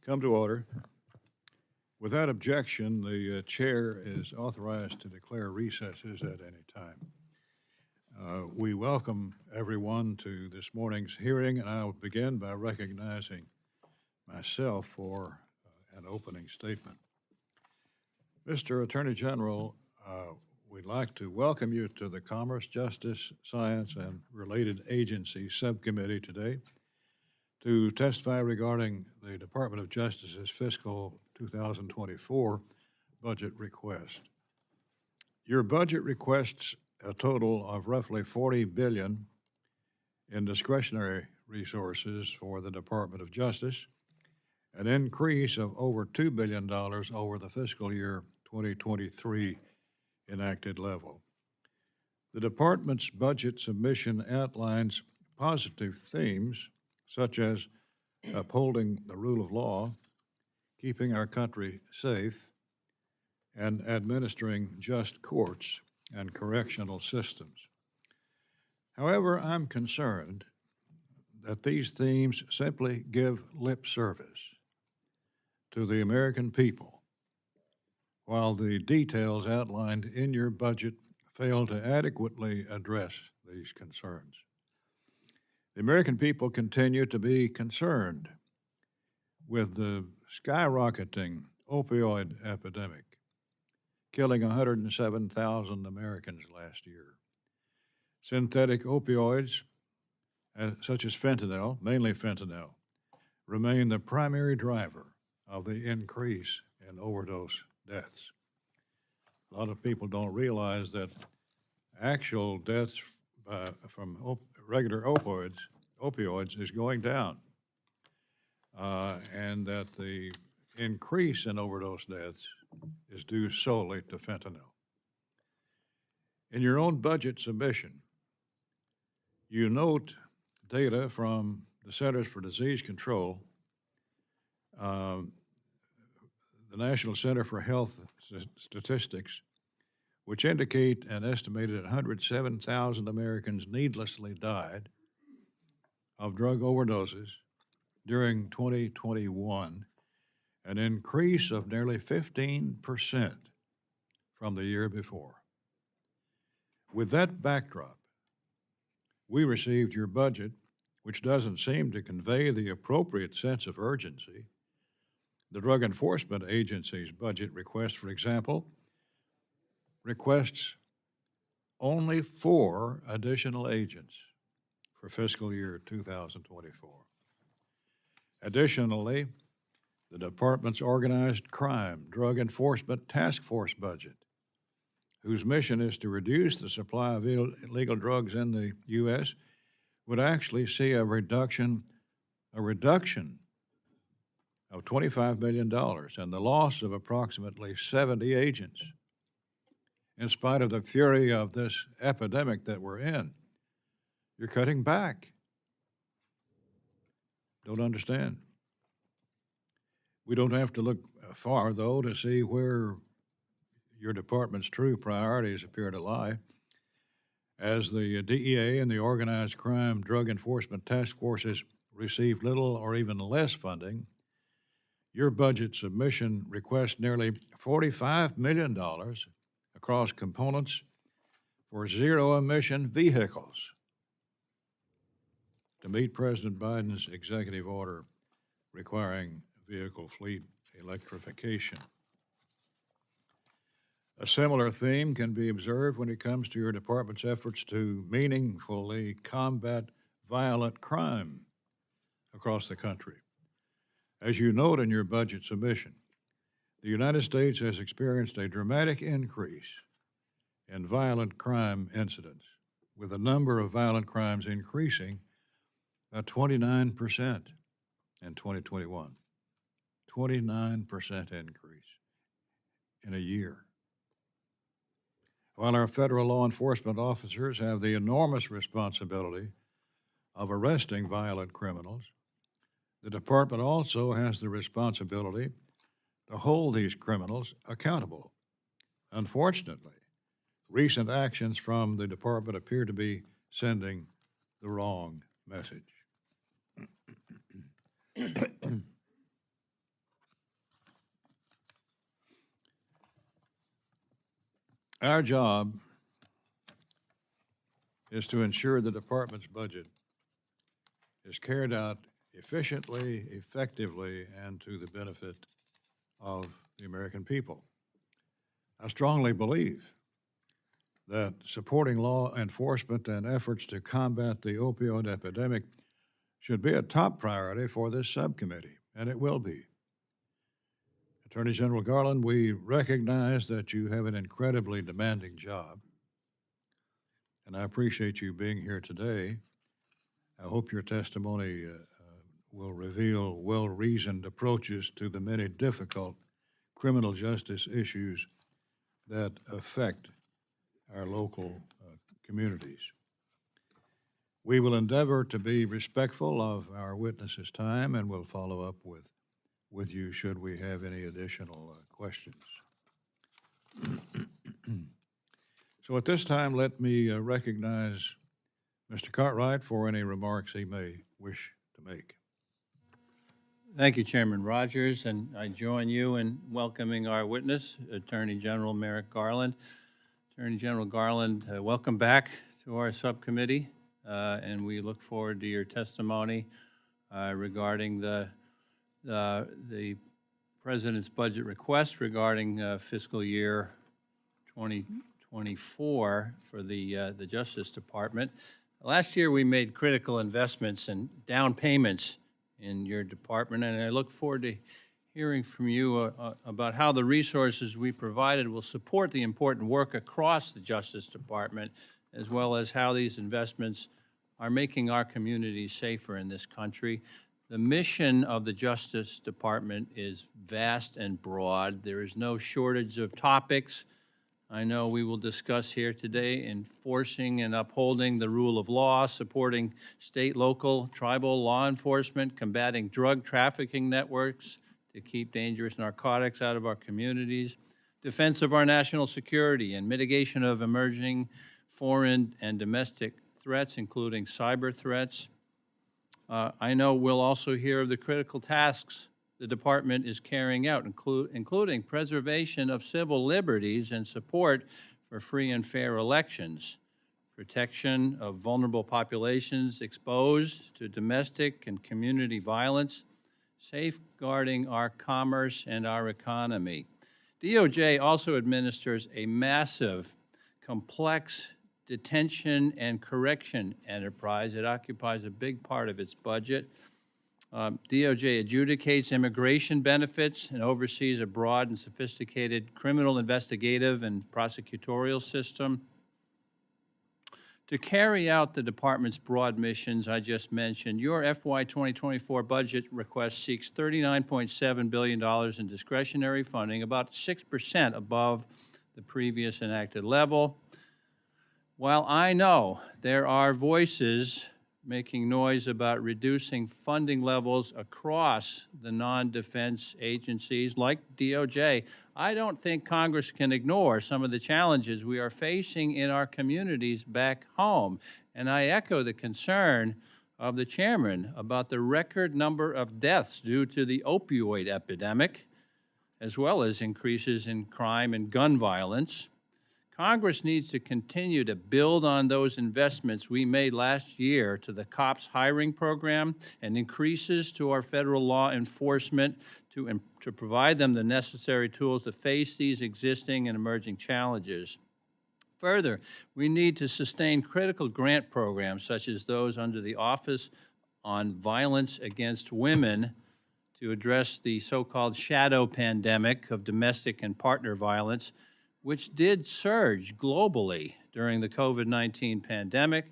Come to order. Without objection, the chair is authorized to declare recesses at any time. We welcome everyone to this morning's hearing, and I'll begin by recognizing myself for an opening statement. Mr. Attorney General, we'd like to welcome you to the Commerce, Justice, Science, and Related Agencies Subcommittee today to testify regarding the Department of Justice's fiscal 2024 budget request. Your budget requests a total of roughly $40 billion in discretionary resources for the Department of Justice, an increase of over $2 billion over the fiscal year 2023 enacted level. The department's budget submission outlines positive themes such as upholding the rule of law, keeping our country safe, and administering just courts and correctional systems. However, I'm concerned that these themes simply give lip service to the American people, while the details outlined in your budget fail to adequately address these concerns. The American people continue to be concerned with the skyrocketing opioid epidemic, killing 107,000 Americans last year. Synthetic opioids, such as fentanyl, mainly fentanyl, remain the primary driver of the increase in overdose deaths. A lot of people don't realize that actual deaths from regular opioids is going down, and that the increase in overdose deaths is due solely to fentanyl. In your own budget submission, you note data from the Centers for Disease Control, the National Center for Health Statistics, which indicate an estimated 107,000 Americans needlessly died of drug overdoses during 2021, an increase of nearly 15% from the year before. With that backdrop, we received your budget, which doesn't seem to convey the appropriate sense of urgency. The Drug Enforcement Agency's budget request, for example, requests only 4 additional agents for fiscal year 2024. Additionally, the department's Organized Crime Drug Enforcement Task Force budget, whose mission is to reduce the supply of illegal drugs in the U.S., would actually see a reduction of $25 million and the loss of approximately 70 agents. In spite of the fury of this epidemic that we're in, you're cutting back. Don't understand. We don't have to look far, though, to see where your department's true priorities appear to lie. As the DEA and the Organized Crime Drug Enforcement Task Forces receive little or even less funding, your budget submission requests nearly $45 million across components for zero-emission vehicles to meet President Biden's executive order requiring vehicle fleet electrification. A similar theme can be observed when it comes to your department's efforts to meaningfully combat violent crime across the country. As you note in your budget submission, the United States has experienced a dramatic increase in violent crime incidents, with the number of violent crimes increasing by 29% in 2021. 29% increase in a year. While our federal law enforcement officers have the enormous responsibility of arresting violent criminals, the department also has the responsibility to hold these criminals accountable. Unfortunately, recent actions from the department appear to be sending the wrong message. Our job is to ensure the department's budget is carried out efficiently, effectively, and to the benefit of the American people. I strongly believe that supporting law enforcement and efforts to combat the opioid epidemic should be a top priority for this subcommittee, and it will be. Attorney General Garland, we recognize that you have an incredibly demanding job, and I appreciate you being here today. I hope your testimony will reveal well-reasoned approaches to the many difficult criminal justice issues that affect our local communities. We will endeavor to be respectful of our witnesses' time, and we'll follow up with you should we have any additional questions. So at this time, let me recognize Mr. Cartwright for any remarks he may wish to make. Thank you, Chairman Rogers, and I join you in welcoming our witness, Attorney General Merrick Garland. Attorney General Garland, welcome back to our subcommittee, and we look forward to your testimony regarding the President's budget request regarding fiscal year 2024 for the Justice Department. Last year, we made critical investments and down payments in your department, and I look forward to hearing from you about how the resources we provided will support the important work across the Justice Department, as well as how these investments are making our communities safer in this country. The mission of the Justice Department is vast and broad. There is no shortage of topics I know we will discuss here today: enforcing and upholding the rule of law, supporting state, local, tribal law enforcement, combating drug trafficking networks to keep dangerous narcotics out of our communities, defense of our national security, and mitigation of emerging foreign and domestic threats, including cyber threats. I know we'll also hear of the critical tasks the department is carrying out, including preservation of civil liberties and support for free and fair elections, protection of vulnerable populations exposed to domestic and community violence, safeguarding our commerce and our economy. DOJ also administers a massive, complex detention and correction enterprise. It occupies a big part of its budget. DOJ adjudicates immigration benefits and oversees a broad and sophisticated criminal investigative and prosecutorial system. To carry out the department's broad missions I just mentioned, your FY 2024 budget request seeks $39.7 billion in discretionary funding, about 6% above the previous enacted level. While I know there are voices making noise about reducing funding levels across the non-defense agencies like DOJ, I don't think Congress can ignore some of the challenges we are facing in our communities back home. And I echo the concern of the chairman about the record number of deaths due to the opioid epidemic, as well as increases in crime and gun violence. Congress needs to continue to build on those investments we made last year to the COPS hiring program and increases to our federal law enforcement to provide them the necessary tools to face these existing and emerging challenges. Further, we need to sustain critical grant programs such as those under the Office on Violence Against Women to address the so-called shadow pandemic of domestic and partner violence, which did surge globally during the COVID-19 pandemic.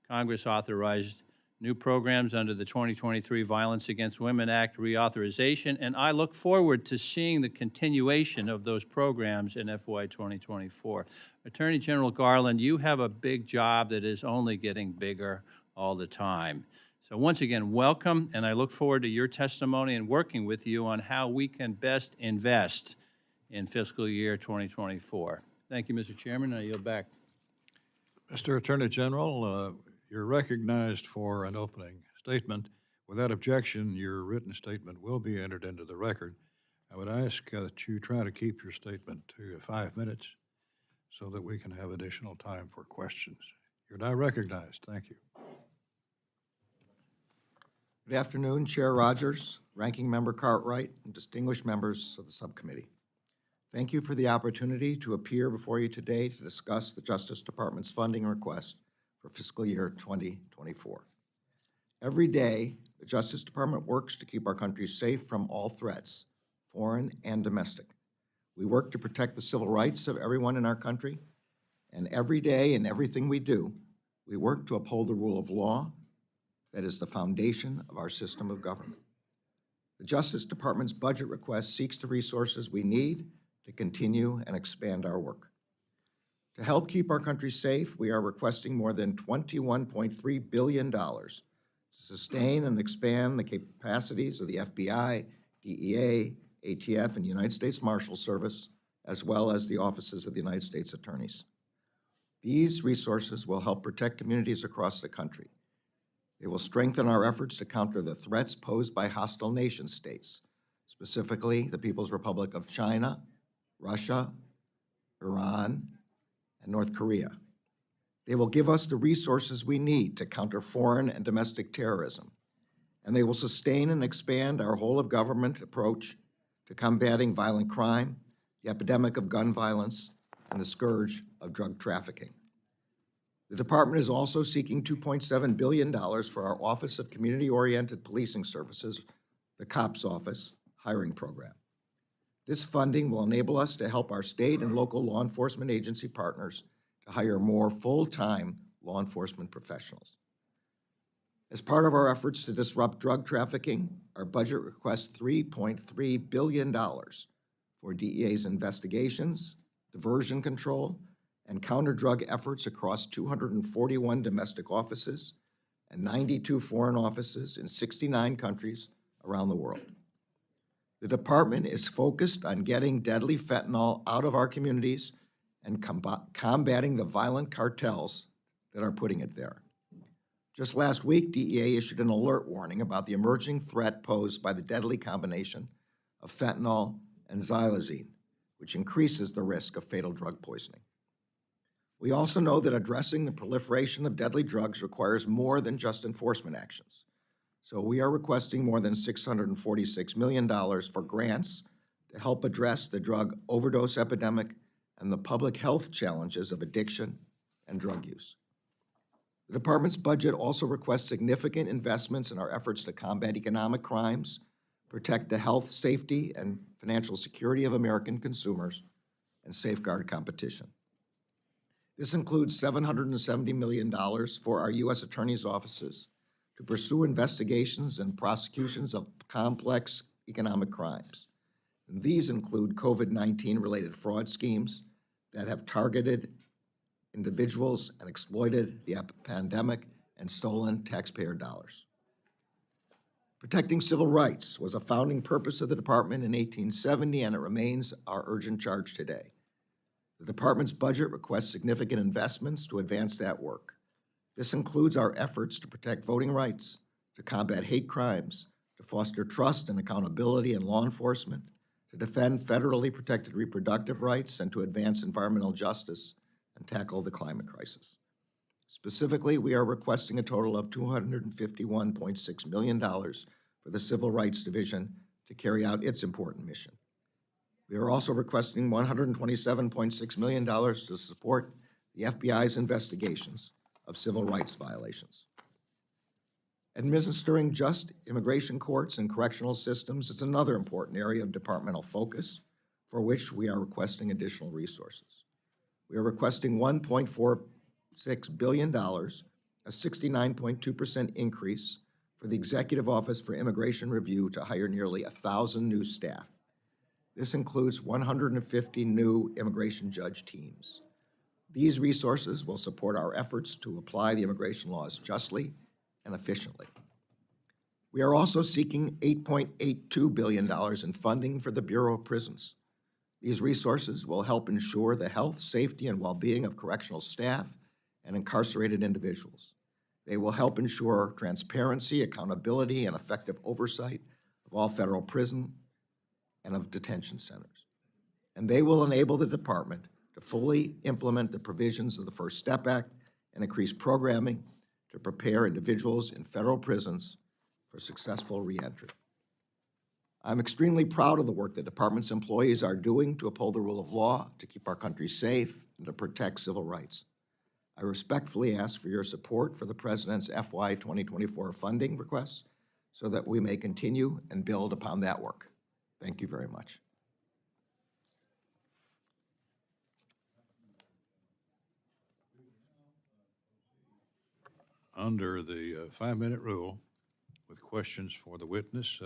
Congress authorized new programs under the 2023 Violence Against Women Act reauthorization, and I look forward to seeing the continuation of those programs in FY 2024. Attorney General Garland, you have a big job that is only getting bigger all the time. So once again, welcome, and I look forward to your testimony and working with you on how we can best invest in fiscal year 2024. Thank you, Mr. Chairman. I yield back. Mr. Attorney General, you're recognized for an opening statement. Without objection, your written statement will be entered into the record. I would ask that you try to keep your statement to 5 minutes so that we can have additional time for questions. You're now recognized. Thank you. Good afternoon, Chair Rogers, Ranking Member Cartwright, and distinguished members of the subcommittee. Thank you for the opportunity to appear before you today to discuss the Justice Department's funding request for fiscal year 2024. Every day, the Justice Department works to keep our country safe from all threats, foreign and domestic. We work to protect the civil rights of everyone in our country, and every day in everything we do, we work to uphold the rule of law that is the foundation of our system of government. The Justice Department's budget request seeks the resources we need to continue and expand our work. To help keep our country safe, we are requesting more than $21.3 billion to sustain and expand the capacities of the FBI, DEA, ATF, and United States Marshal Service, as well as the offices of the United States Attorneys. These resources will help protect communities across the country. They will strengthen our efforts to counter the threats posed by hostile nation states, specifically the People's Republic of China, Russia, Iran, and North Korea. They will give us the resources we need to counter foreign and domestic terrorism, and they will sustain and expand our whole-of-government approach to combating violent crime, the epidemic of gun violence, and the scourge of drug trafficking. The department is also seeking $2.7 billion for our Office of Community-Oriented Policing Services, the COPS Office, hiring program. This funding will enable us to help our state and local law enforcement agency partners to hire more full-time law enforcement professionals. As part of our efforts to disrupt drug trafficking, our budget requests $3.3 billion for DEA's investigations, diversion control, and counter-drug efforts across 241 domestic offices and 92 foreign offices in 69 countries around the world. The department is focused on getting deadly fentanyl out of our communities and combating the violent cartels that are putting it there. Just last week, DEA issued an alert warning about the emerging threat posed by the deadly combination of fentanyl and xylazine, which increases the risk of fatal drug poisoning. We also know that addressing the proliferation of deadly drugs requires more than just enforcement actions. So we are requesting more than $646 million for grants to help address the drug overdose epidemic and the public health challenges of addiction and drug use. The department's budget also requests significant investments in our efforts to combat economic crimes, protect the health, safety, and financial security of American consumers, and safeguard competition. This includes $770 million for our U.S. Attorney's offices to pursue investigations and prosecutions of complex economic crimes. And these include COVID-19 related fraud schemes that have targeted individuals and exploited the pandemic and stolen taxpayer dollars. Protecting civil rights was a founding purpose of the department in 1870, and it remains our urgent charge today. The department's budget requests significant investments to advance that work. This includes our efforts to protect voting rights, to combat hate crimes, to foster trust and accountability in law enforcement, to defend federally protected reproductive rights, and to advance environmental justice and tackle the climate crisis. Specifically, we are requesting a total of $251.6 million for the Civil Rights Division to carry out its important mission. We are also requesting $127.6 million to support the FBI's investigations of civil rights violations. Administering just immigration courts and correctional systems is another important area of departmental focus for which we are requesting additional resources. We are requesting $1.46 billion, a 69.2% increase for the Executive Office for Immigration Review to hire nearly 1,000 new staff. This includes 150 new immigration judge teams. These resources will support our efforts to apply the immigration laws justly and efficiently. We are also seeking $8.82 billion in funding for the Bureau of Prisons. These resources will help ensure the health, safety, and well-being of correctional staff and incarcerated individuals. They will help ensure transparency, accountability, and effective oversight of all federal prison and of detention centers. And they will enable the department to fully implement the provisions of the First Step Act and increase programming to prepare individuals in federal prisons for successful reentry. I'm extremely proud of the work the department's employees are doing to uphold the rule of law, to keep our country safe, and to protect civil rights. I respectfully ask for your support for the President's FY 2024 funding requests so that we may continue and build upon that work. Thank you very much. Under the 5-minute rule, with questions for the witness,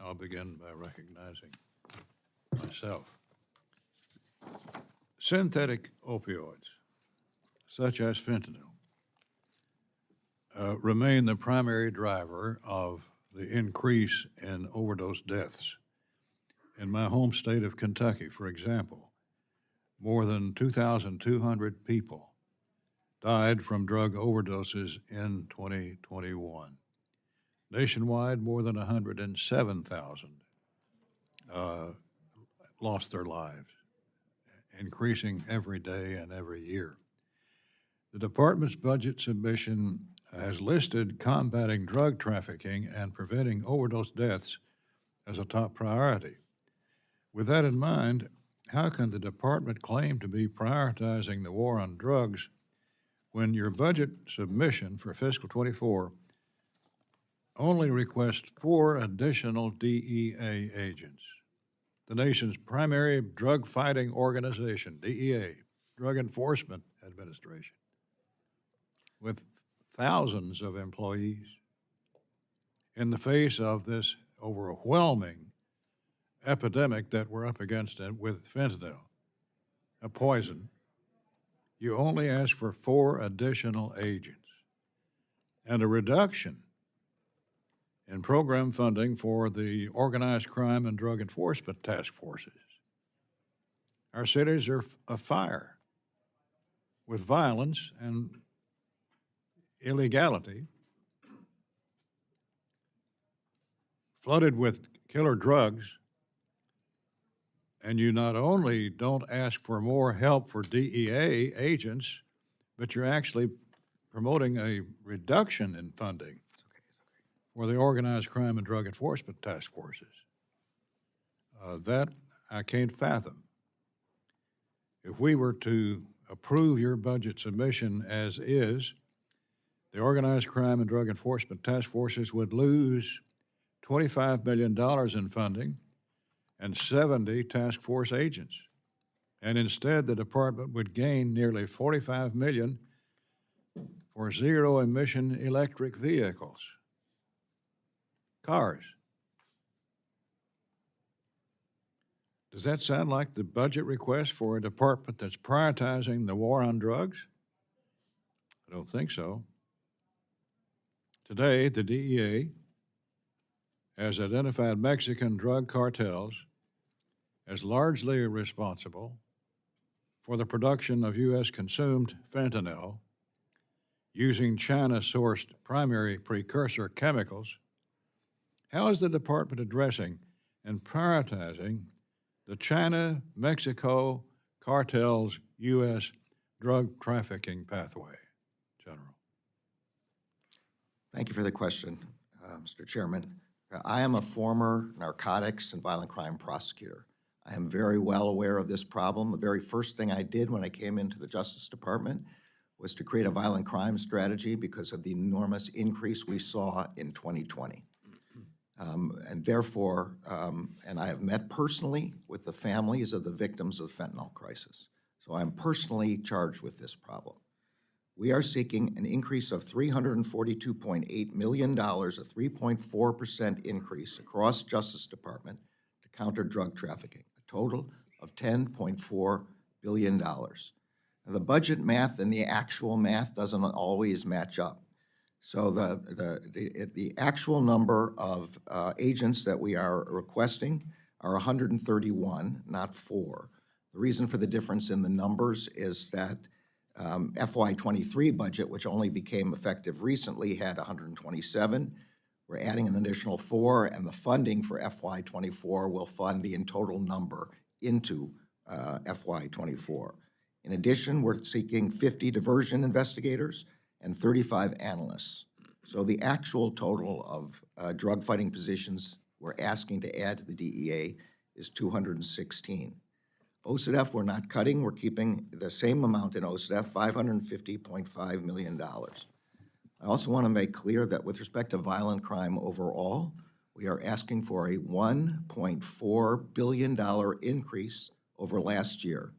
I'll begin by recognizing myself. Synthetic opioids, such as fentanyl, remain the primary driver of the increase in overdose deaths. In my home state of Kentucky, for example, more than 2,200 people died from drug overdoses in 2021. Nationwide, more than 107,000 lost their lives, increasing every day and every year. The department's budget submission has listed combating drug trafficking and preventing overdose deaths as a top priority. With that in mind, how can the department claim to be prioritizing the war on drugs when your budget submission for fiscal 24 only requests 4 additional DEA agents? The nation's primary drug-fighting organization, DEA, Drug Enforcement Administration, with thousands of employees. In the face of this overwhelming epidemic that we're up against with fentanyl, a poison, you only ask for 4 additional agents and a reduction in program funding for the organized crime and drug enforcement task forces. Our cities are afire with violence and illegality, flooded with killer drugs, and you not only don't ask for more help for DEA agents, but you're actually promoting a reduction in funding for the organized crime and drug enforcement task forces. That I can't fathom. If we were to approve your budget submission as is, the organized crime and drug enforcement task forces would lose $25 million in funding and 70 task force agents. And instead, the department would gain nearly $45 million for zero-emission electric vehicles, cars. Does that sound like the budget request for a department that's prioritizing the war on drugs? I don't think so. Today, the DEA has identified Mexican drug cartels as largely responsible for the production of U.S. consumed fentanyl using China-sourced primary precursor chemicals. How is the department addressing and prioritizing the China-Mexico cartel's U.S. drug trafficking pathway, General? Thank you for the question, Mr. Chairman. I am a former narcotics and violent crime prosecutor. I am very well aware of this problem. The very first thing I did when I came into the Justice Department was to create a violent crime strategy because of the enormous increase we saw in 2020. And therefore, and I have met personally with the families of the victims of the fentanyl crisis. So I'm personally charged with this problem. We are seeking an increase of $342.8 million, a 3.4% increase across Justice Department to counter drug trafficking, a total of $10.4 billion. Now, the budget math and the actual math doesn't always match up. So the actual number of agents that we are requesting are 131, not 4. The reason for the difference in the numbers is that FY23 budget, which only became effective recently, had 127. We're adding an additional 4, and the funding for FY24 will fund the in total number into FY24. In addition, we're seeking 50 diversion investigators and 35 analysts. So the actual total of drug-fighting positions we're asking to add to the DEA is 216. OCDF, we're not cutting. We're keeping the same amount in OCDF, $550.5 million. I also want to make clear that with respect to violent crime overall, we are asking for a $1.4 billion increase over last year.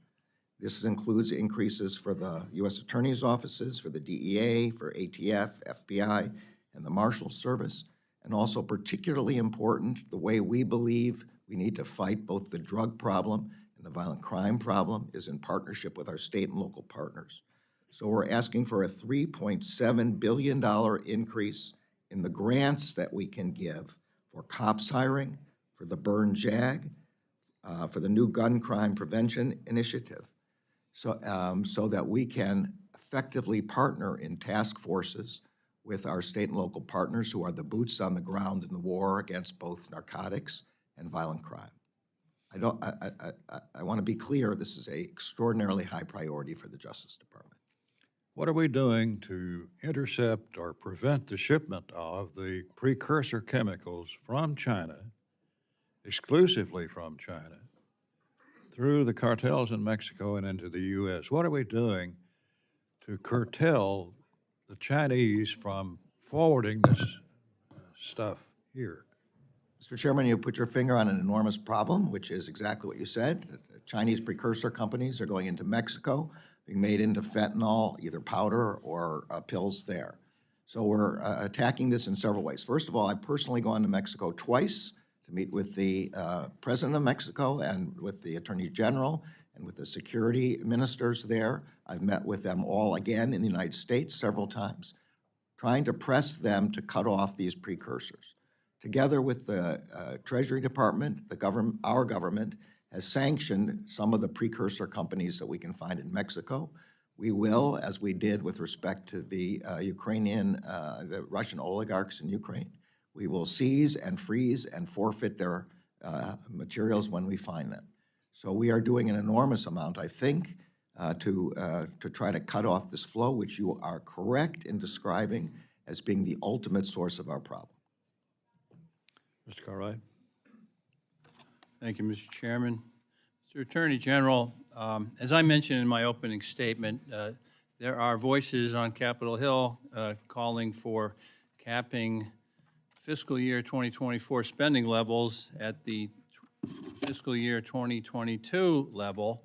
This includes increases for the U.S. Attorney's offices, for the DEA, for ATF, FBI, and the Marshal Service, and also particularly important, the way we believe we need to fight both the drug problem and the violent crime problem is in partnership with our state and local partners. So we're asking for a $3.7 billion increase in the grants that we can give for cops hiring, for the Burn JAG, for the new gun crime prevention initiative, so that we can effectively partner in task forces with our state and local partners who are the boots on the ground in the war against both narcotics and violent crime. I want to be clear, this is an extraordinarily high priority for the Justice Department. What are we doing to intercept or prevent the shipment of the precursor chemicals from China, exclusively from China, through the cartels in Mexico and into the U.S.? What are we doing to curtail the Chinese from forwarding this stuff here? Mr. Chairman, you put your finger on an enormous problem, which is exactly what you said. The Chinese precursor companies are going into Mexico, being made into fentanyl, either powder or pills there. So we're attacking this in several ways. First of all, I've personally gone to Mexico twice to meet with the President of Mexico and with the Attorney General and with the security ministers there. I've met with them all again in the United States several times, trying to press them to cut off these precursors. Together with the Treasury Department, our government has sanctioned some of the precursor companies that we can find in Mexico. We will, as we did with respect to the the Russian oligarchs in Ukraine, we will seize and freeze and forfeit their materials when we find them. So we are doing an enormous amount, I think, to try to cut off this flow, which you are correct in describing as being the ultimate source of our problem. Mr. Cartwright? Thank you, Mr. Chairman. Mr. Attorney General, as I mentioned in my opening statement, there are voices on Capitol Hill calling for capping fiscal year 2024 spending levels at the fiscal year 2022 level,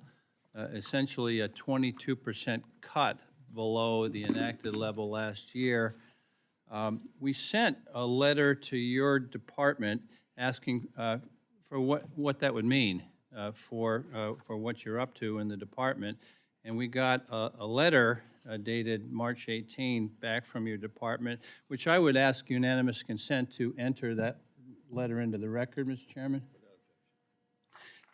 essentially a 22% cut below the enacted level last year. We sent a letter to your department asking for what that would mean for what you're up to in the department, and we got a letter dated March 18 back from your department, which I would ask unanimous consent to enter that letter into the record, Mr. Chairman.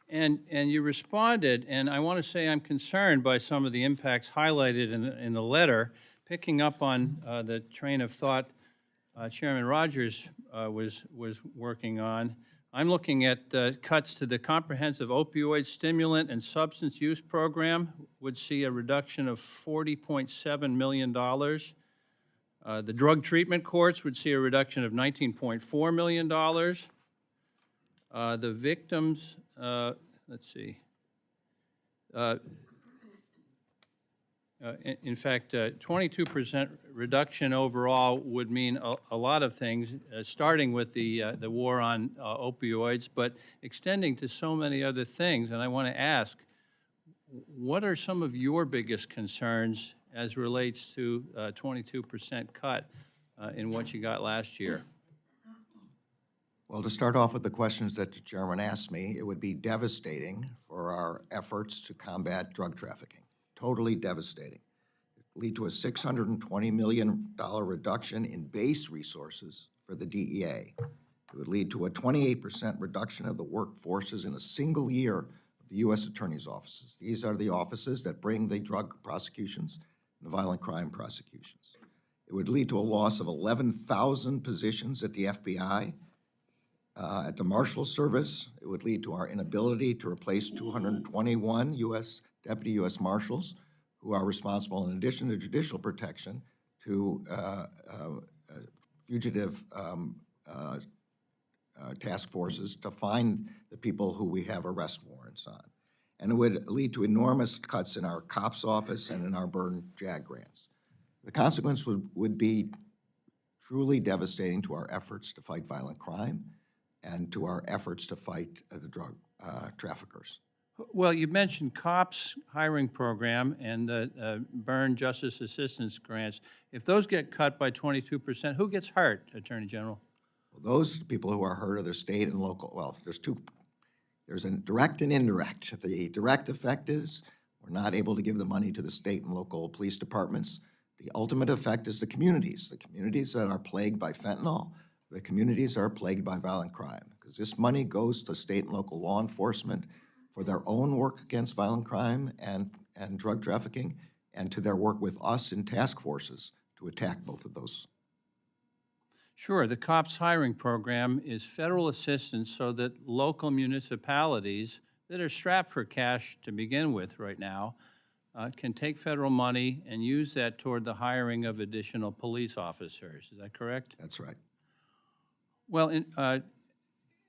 And you responded, and I want to say I'm concerned by some of the impacts highlighted in the letter, picking up on the train of thought Chairman Rogers was working on. I'm looking at cuts to the Comprehensive Opioid Stimulant and Substance Use Program would see a reduction of $40.7 million. The drug treatment courts would see a reduction of $19.4 million. The victims, let's see. In fact, 22% reduction overall would mean a lot of things, starting with the war on opioids, but extending to so many other things. And I want to ask, what are some of your biggest concerns as relates to a 22% cut in what you got last year? Well, to start off with the questions that the chairman asked me, it would be devastating for our efforts to combat drug trafficking. Totally devastating. It would lead to a $620 million reduction in base resources for the DEA. It would lead to a 28% reduction of the workforces in a single year of the U.S. Attorney's offices. These are the offices that bring the drug prosecutions and the violent crime prosecutions. It would lead to a loss of 11,000 positions at the FBI, at the Marshal Service. It would lead to our inability to replace 221 Deputy U.S. Marshals who are responsible, in addition to judicial protection, to fugitive task forces to find the people who we have arrest warrants on. And it would lead to enormous cuts in our COPS office and in our burn JAG grants. The consequence would be truly devastating to our efforts to fight violent crime and to our efforts to fight the drug traffickers. Well, you mentioned COPS hiring program and the burn justice assistance grants. If those get cut by 22%, who gets hurt, Attorney General? Well, those people who are hurt are the state and local. Well, there's a direct and indirect. The direct effect is we're not able to give the money to the state and local police departments. The ultimate effect is the communities that are plagued by fentanyl, the communities that are plagued by violent crime, because this money goes to state and local law enforcement for their own work against violent crime and drug trafficking, and to their work with us in task forces to attack both of those. Sure, the COPS hiring program is federal assistance so that local municipalities that are strapped for cash to begin with right now can take federal money and use that toward the hiring of additional police officers. Is that correct? That's right. Well,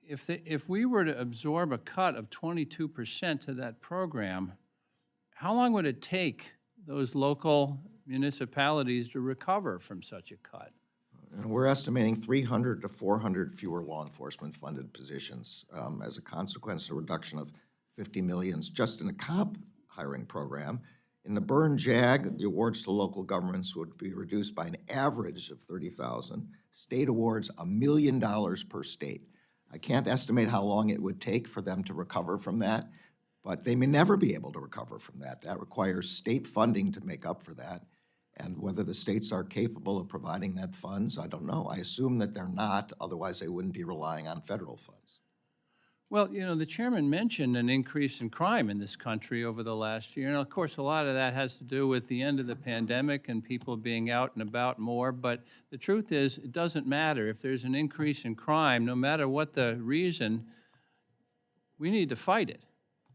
if we were to absorb a cut of 22% to that program, how long would it take those local municipalities to recover from such a cut? And we're estimating 300 to 400 fewer law enforcement funded positions as a consequence of a reduction of $50 million just in the COP hiring program. In the burn JAG, the awards to local governments would be reduced by an average of $30,000. State awards $1 million per state. I can't estimate how long it would take for them to recover from that, but they may never be able to recover from that. That requires state funding to make up for that. And whether the states are capable of providing that funds, I don't know. I assume that they're not, otherwise they wouldn't be relying on federal funds. Well, you know, the chairman mentioned an increase in crime in this country over the last year. And of course, a lot of that has to do with the end of the pandemic and people being out and about more. But the truth is, it doesn't matter. If there's an increase in crime, no matter what the reason, we need to fight it.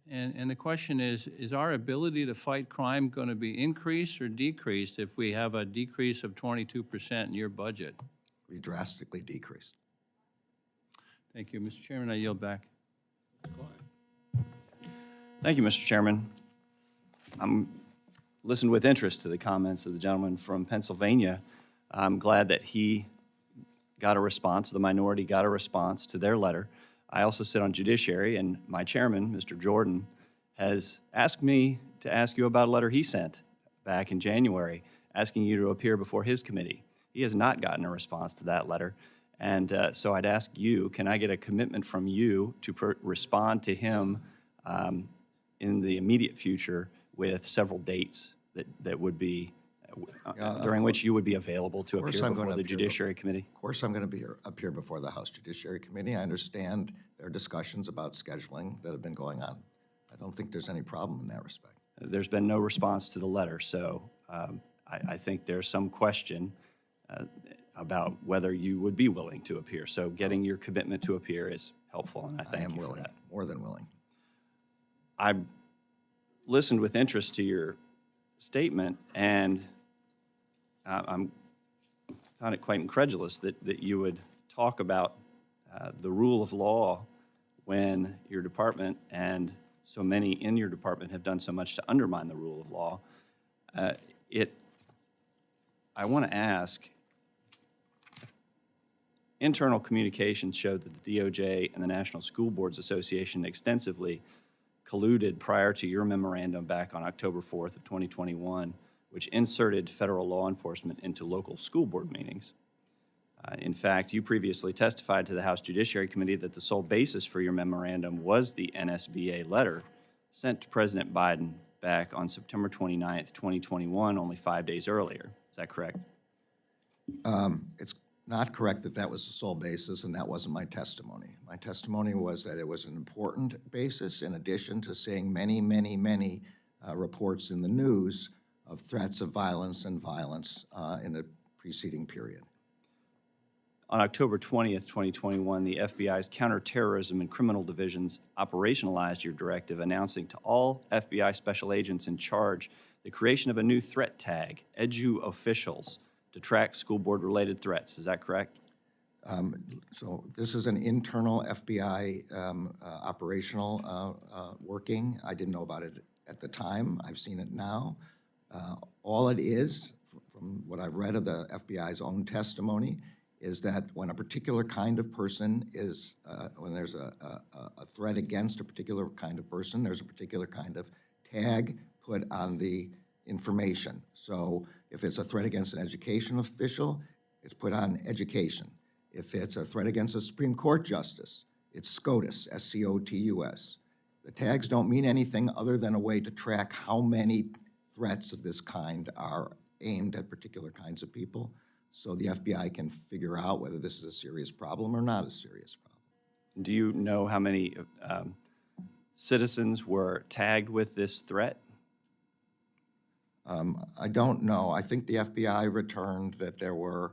And the question is our ability to fight crime going to be increased or decreased if we have a decrease of 22% in your budget? We drastically decreased. Thank you. Mr. Chairman, I yield back. Thank you, Mr. Chairman. I'm listened with interest to the comments of the gentleman from Pennsylvania. I'm glad that he got a response, the minority got a response to their letter. I also sit on Judiciary, and my chairman, Mr. Jordan, has asked me to ask you about a letter he sent back in January asking you to appear before his committee. He has not gotten a response to that letter. And so I'd ask you, can I get a commitment from you to respond to him in the immediate future with several dates that would be, during which you would be available to appear before the Judiciary Committee? Of course I'm going to appear before the House Judiciary Committee. I understand there are discussions about scheduling that have been going on. I don't think there's any problem in that respect. There's been no response to the letter, so I think there's some question about whether you would be willing to appear. So getting your commitment to appear is helpful, and I thank you for that. More than willing. I listened with interest to your statement, and I found it quite incredulous that you would talk about the rule of law when your department and so many in your department have done so much to undermine the rule of law. I want to ask, internal communications showed that the DOJ and the National School Boards Association extensively colluded prior to your memorandum back on October 4th of 2021, which inserted federal law enforcement into local school board meetings. In fact, you previously testified to the House Judiciary Committee that the sole basis for your memorandum was the NSBA letter sent to President Biden back on September 29th, 2021, only 5 days earlier. Is that correct? It's not correct that that was the sole basis, and that wasn't my testimony. My testimony was that it was an important basis in addition to seeing many, many, many reports in the news of threats of violence and violence in the preceding period. On October 20th, 2021, the FBI's Counterterrorism and Criminal Divisions operationalized your directive, announcing to all FBI special agents in charge the creation of a new threat tag, Edu Officials, to track school board-related threats. Is that correct? So this is an internal FBI operational working. I didn't know about it at the time. I've seen it now. All it is, from what I've read of the FBI's own testimony, is that when a particular kind of person is, when there's a threat against a particular kind of person, there's a particular kind of tag put on the information. So if it's a threat against an education official, it's put on education. If it's a threat against a Supreme Court justice, it's SCOTUS, S-C-O-T-U-S. The tags don't mean anything other than a way to track how many threats of this kind are aimed at particular kinds of people, so the FBI can figure out whether this is a serious problem or not a serious problem. Do you know how many citizens were tagged with this threat? I don't know. I think the FBI returned that there were,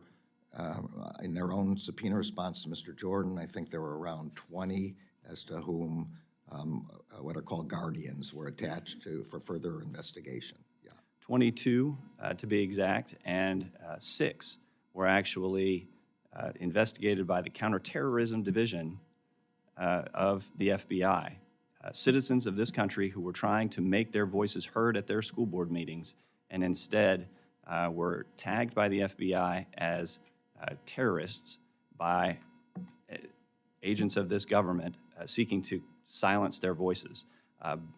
in their own subpoena response to Mr. Jordan, I think there were around 20 as to whom what are called guardians were attached to for further investigation. Yeah. 22 to be exact, and 6 were actually investigated by the Counterterrorism Division of the FBI. Citizens of this country who were trying to make their voices heard at their school board meetings and instead were tagged by the FBI as terrorists by agents of this government seeking to silence their voices.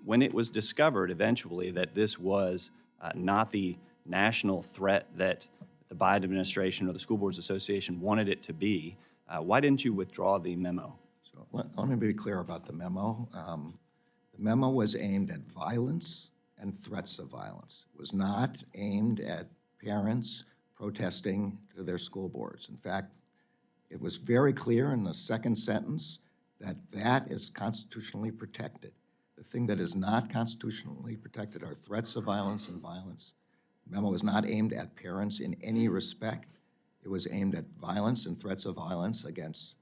When it was discovered eventually that this was not the national threat that the Biden administration or the School Boards Association wanted it to be, why didn't you withdraw the memo? So let me be clear about the memo. The memo was aimed at violence and threats of violence. It was not aimed at parents protesting to their school boards. In fact, it was very clear in the second sentence that that is constitutionally protected. The thing that is not constitutionally protected are threats of violence and violence. The memo was not aimed at parents in any respect. It was aimed at violence and threats of violence against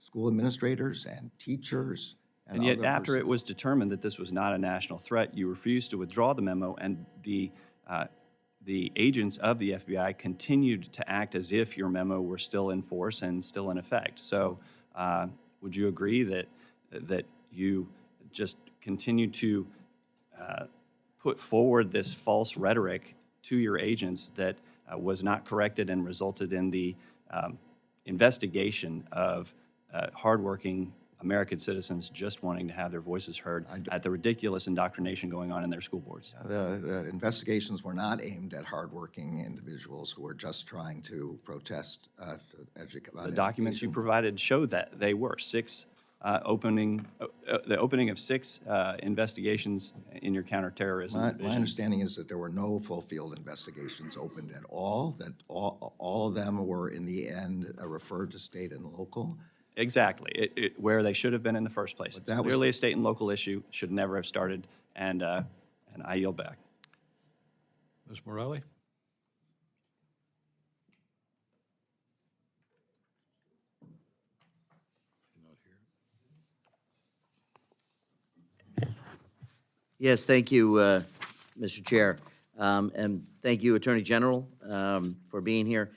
school administrators and teachers. And yet, after it was determined that this was not a national threat, you refused to withdraw the memo, and the agents of the FBI continued to act as if your memo were still in force and still in effect. So, would you agree that you just continued to put forward this false rhetoric to your agents that was not corrected and resulted in the investigation of hardworking American citizens just wanting to have their voices heard at the ridiculous indoctrination going on in their school boards? The investigations were not aimed at hardworking individuals who were just trying to protest The documents you provided show that they were. The opening of 6 investigations in your counterterrorism division. My understanding is that there were no full field investigations opened at all, that all of them were in the end referred to state and local. Exactly, where they should have been in the first place. It's clearly a state and local issue, should never have started, and I yield back. Ms. Morelli? Yes, thank you, Mr. Chair. And thank you, Attorney General, for being here.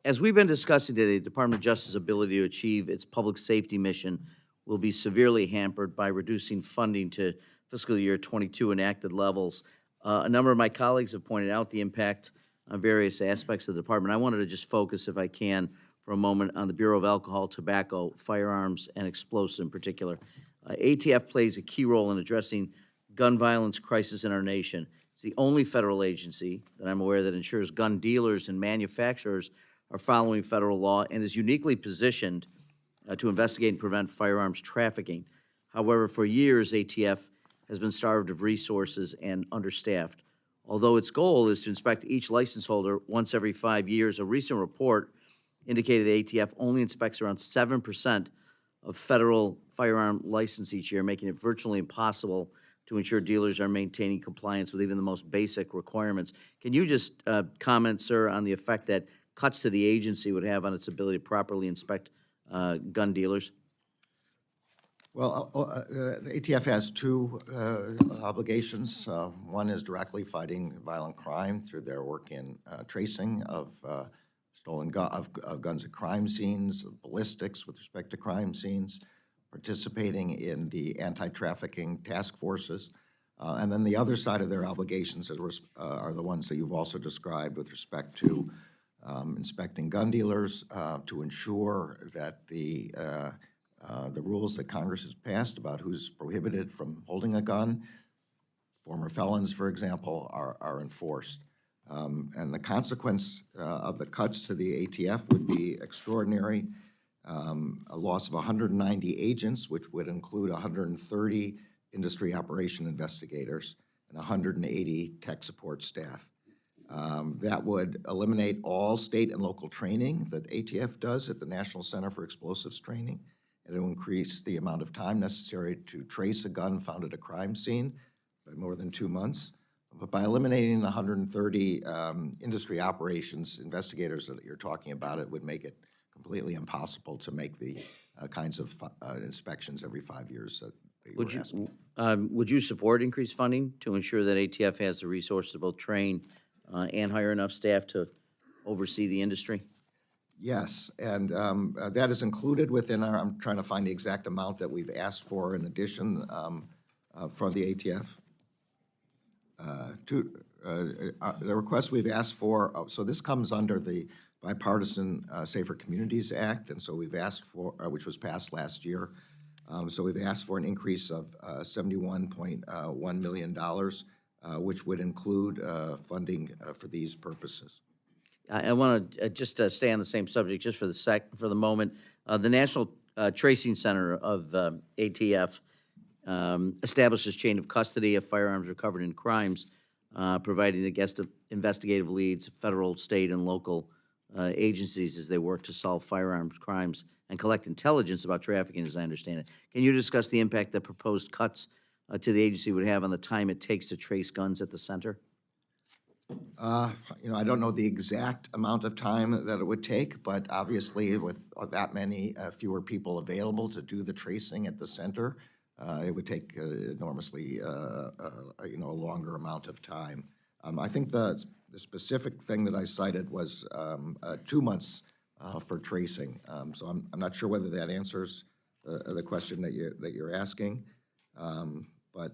As we've been discussing today, the Department of Justice's ability to achieve its public safety mission will be severely hampered by reducing funding to fiscal year 22 enacted levels. A number of my colleagues have pointed out the impact on various aspects of the department. I wanted to just focus, if I can, for a moment on the Bureau of Alcohol, Tobacco, Firearms, and Explosives in particular. ATF plays a key role in addressing gun violence crisis in our nation. It's the only federal agency that I'm aware that ensures gun dealers and manufacturers are following federal law and is uniquely positioned to investigate and prevent firearms trafficking. However, for years, ATF has been starved of resources and understaffed. Although its goal is to inspect each license holder once every 5 years, a recent report indicated the ATF only inspects around 7% of federal firearm license each year, making it virtually impossible to ensure dealers are maintaining compliance with even the most basic requirements. Can you just comment, sir, on the effect that cuts to the agency would have on its ability to properly inspect gun dealers? Well, the ATF has two obligations. One is directly fighting violent crime through their work in tracing of stolen of guns at crime scenes, ballistics with respect to crime scenes, participating in the anti-trafficking task forces. And then the other side of their obligations are the ones that you've also described with respect to inspecting gun dealers, to ensure that the rules that Congress has passed about who's prohibited from holding a gun, former felons, for example, are enforced. And the consequence of the cuts to the ATF would be extraordinary. A loss of 190 agents, which would include 130 industry operation investigators and 180 tech support staff. That would eliminate all state and local training that ATF does at the National Center for Explosives Training. It will increase the amount of time necessary to trace a gun found at a crime scene by more than 2 months. But by eliminating the 130 industry operations investigators that you're talking about, it would make it completely impossible to make the kinds of inspections every 5 years that you were asking. Would you support increased funding to ensure that ATF has the resources to both train and hire enough staff to oversee the industry? Yes, and that is included within our, I'm trying to find the exact amount that we've asked for in addition for the ATF. The request we've asked for, so this comes under the Bipartisan Safer Communities Act, and so we've asked for, which was passed last year. So we've asked for an increase of $71.1 million, which would include funding for these purposes. I want to just stay on the same subject just for the moment. The National Tracing Center of ATF establishes chain of custody of firearms recovered in crimes, providing against investigative leads, federal, state, and local agencies as they work to solve firearms crimes and collect intelligence about trafficking, as I understand it. Can you discuss the impact that proposed cuts to the agency would have on the time it takes to trace guns at the center? You know, I don't know the exact amount of time that it would take, but obviously with that many fewer people available to do the tracing at the center, it would take enormously, you know, a longer amount of time. I think the specific thing that I cited was 2 months for tracing. So I'm not sure whether that answers the question that you're asking, but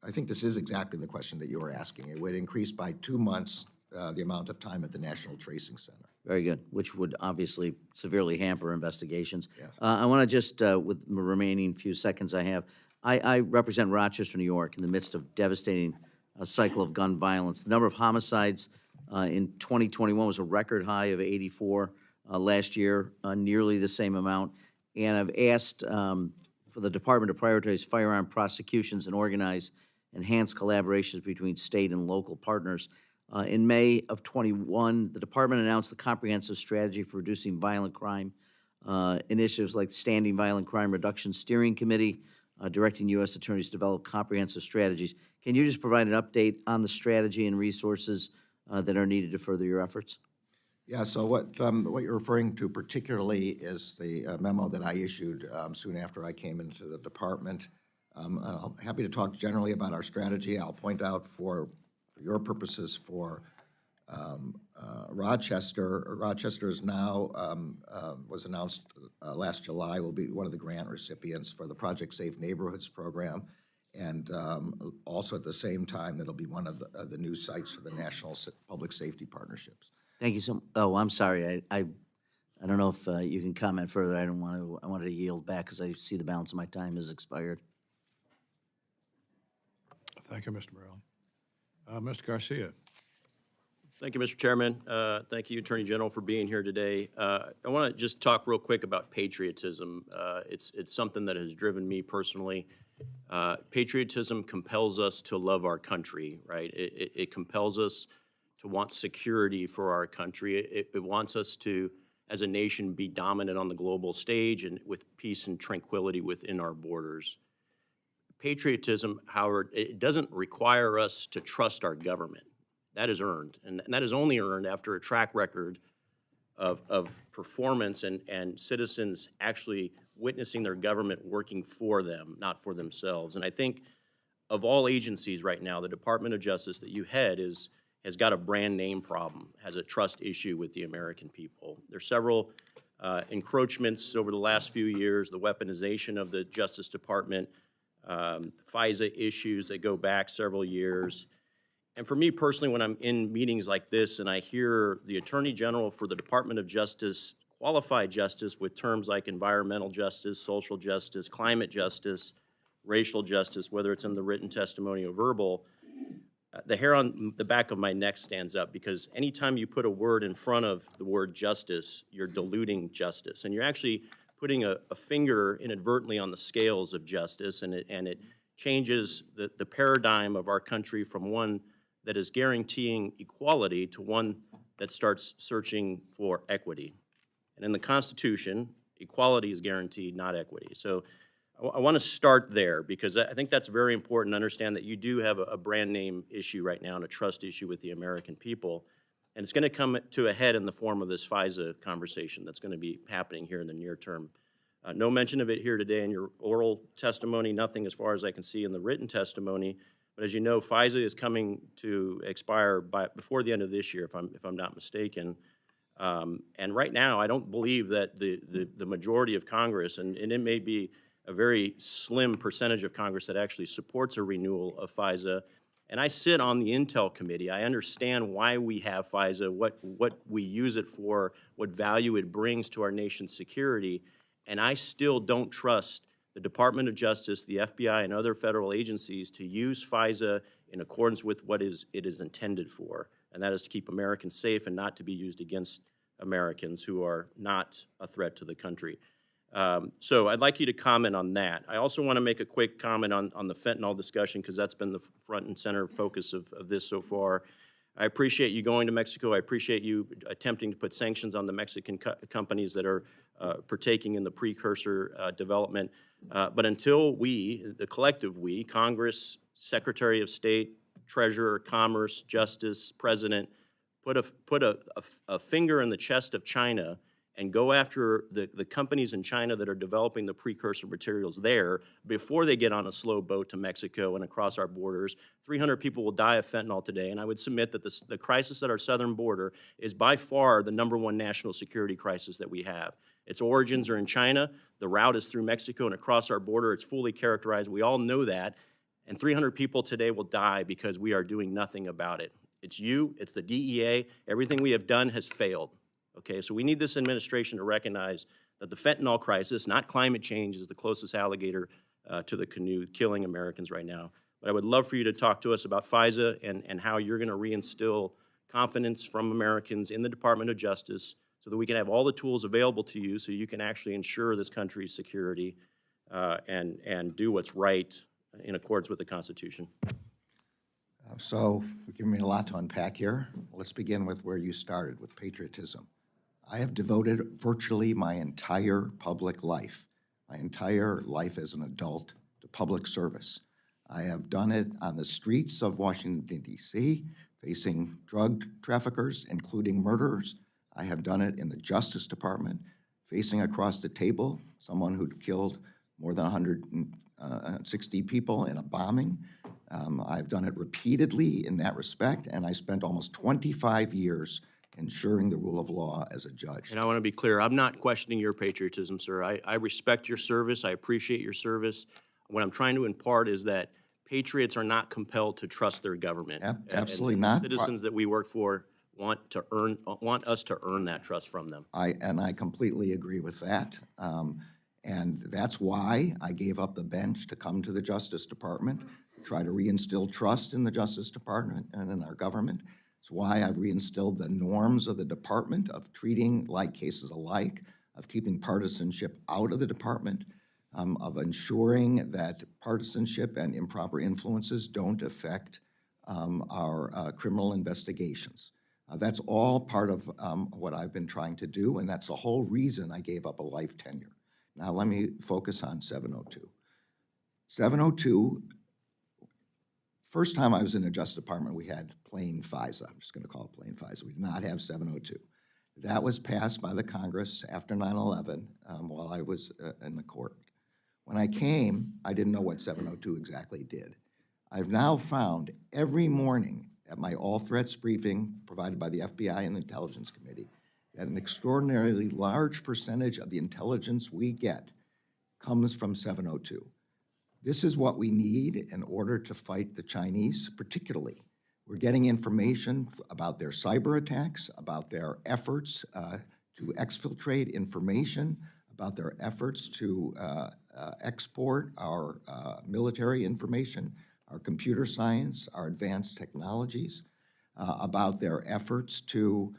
I think this is exactly the question that you were asking. It would increase by 2 months the amount of time at the National Tracing Center. Very good, which would obviously severely hamper investigations. Yes. I want to just, with the remaining few seconds I have, I represent Rochester, New York, in the midst of devastating cycle of gun violence. The number of homicides in 2021 was a record high of 84. Last year, nearly the same amount. And I've asked for the department to prioritize firearm prosecutions and organize enhanced collaborations between state and local partners. In May of '21, the department announced the comprehensive strategy for reducing violent crime. Initiatives like the Standing Violent Crime Reduction Steering Committee, directing U.S. attorneys to develop comprehensive strategies. Can you just provide an update on the strategy and resources that are needed to further your efforts? Yeah, so what you're referring to particularly is the memo that I issued soon after I came into the department. I'm happy to talk generally about our strategy. I'll point out for your purposes for Rochester. Rochester is now, was announced last July, will be one of the grant recipients for the Project Safe Neighborhoods program. And also at the same time, it'll be one of the new sites for the National Public Safety Partnerships. Thank you so much. Oh, I'm sorry. I don't know if you can comment further. I wanted to yield back because I see the balance of my time has expired. Thank you, Mr. Morelli. Mr. Garcia. Thank you, Mr. Chairman. Thank you, Attorney General, for being here today. I want to just talk real quick about patriotism. It's something that has driven me personally. Patriotism compels us to love our country, right? It compels us to want security for our country. It wants us to, as a nation, be dominant on the global stage and with peace and tranquility within our borders. Patriotism, however, it doesn't require us to trust our government. That is earned, and that is only earned after a track record of performance and citizens actually witnessing their government working for them, not for themselves. And I think of all agencies right now, the Department of Justice that you head has got a brand name problem, has a trust issue with the American people. There's several encroachments over the last few years, the weaponization of the Justice Department, FISA issues that go back several years. And for me personally, when I'm in meetings like this and I hear the Attorney General for the Department of Justice qualify justice with terms like environmental justice, social justice, climate justice, racial justice, whether it's in the written testimony or verbal, the hair on the back of my neck stands up, because anytime you put a word in front of the word justice, you're diluting justice. And you're actually putting a finger inadvertently on the scales of justice, and it changes the paradigm of our country from one that is guaranteeing equality to one that starts searching for equity. And in the Constitution, equality is guaranteed, not equity. So I want to start there, because I think that's very important to understand that you do have a brand name issue right now and a trust issue with the American people. And it's going to come to a head in the form of this FISA conversation that's going to be happening here in the near term. No mention of it here today in your oral testimony, nothing as far as I can see in the written testimony. But as you know, FISA is coming to expire before the end of this year, if I'm not mistaken. And right now, I don't believe that the majority of Congress, and it may be a very slim percentage of Congress that actually supports a renewal of FISA. And I sit on the Intel Committee. I understand why we have FISA, what we use it for, what value it brings to our nation's security. And I still don't trust the Department of Justice, the FBI, and other federal agencies to use FISA in accordance with what it is intended for, and that is to keep Americans safe and not to be used against Americans who are not a threat to the country. So I'd like you to comment on that. I also want to make a quick comment on the fentanyl discussion, because that's been the front and center focus of this so far. I appreciate you going to Mexico. I appreciate you attempting to put sanctions on the Mexican companies that are partaking in the precursor development. But until we, the collective we, Congress, Secretary of State, Treasurer, Commerce, Justice, President, put a finger in the chest of China and go after the companies in China that are developing the precursor materials there before they get on a slow boat to Mexico and across our borders. 300 people will die of fentanyl today, and I would submit that the crisis at our southern border is by far the #1 national security crisis that we have. Its origins are in China. The route is through Mexico and across our border. It's fully characterized. We all know that. And 300 people today will die because we are doing nothing about it. It's you, it's the DEA. Everything we have done has failed. Okay, so we need this administration to recognize that the fentanyl crisis, not climate change, is the closest alligator to the canoe killing Americans right now. But I would love for you to talk to us about FISA and how you're going to reinstill confidence from Americans in the Department of Justice so that we can have all the tools available to you so you can actually ensure this country's security and do what's right in accordance with the Constitution. So you're giving me a lot to unpack here. Let's begin with where you started, with patriotism. I have devoted virtually my entire public life, my entire life as an adult, to public service. I have done it on the streets of Washington, D.C., facing drug traffickers, including murderers. I have done it in the Justice Department, facing across the table someone who'd killed more than 160 people in a bombing. I've done it repeatedly in that respect, and I spent almost 25 years ensuring the rule of law as a judge. And I want to be clear, I'm not questioning your patriotism, sir. I respect your service. I appreciate your service. What I'm trying to impart is that patriots are not compelled to trust their government. Absolutely and not. The citizens that we work for want us to earn that trust from them. I completely agree with that. And that's why I gave up the bench to come to the Justice Department, try to reinstill trust in the Justice Department and in our government. It's why I've reinstilled the norms of the department of treating like cases alike, of keeping partisanship out of the department, of ensuring that partisanship and improper influences don't affect our criminal investigations. That's all part of what I've been trying to do, and that's the whole reason I gave up a life tenure. Now let me focus on 702. 702 First time I was in the Justice Department, we had plain FISA. I'm just going to call it plain FISA. We did not have 702. That was passed by the Congress after 9/11 while I was in the court. When I came, I didn't know what 702 exactly did. I've now found every morning at my all threats briefing provided by the FBI and the Intelligence Committee that an extraordinarily large percentage of the intelligence we get comes from 702. This is what we need in order to fight the Chinese, particularly. We're getting information about their cyber attacks, about their efforts to exfiltrate information, about their efforts to export our military information, our computer science, our advanced technologies, about their efforts to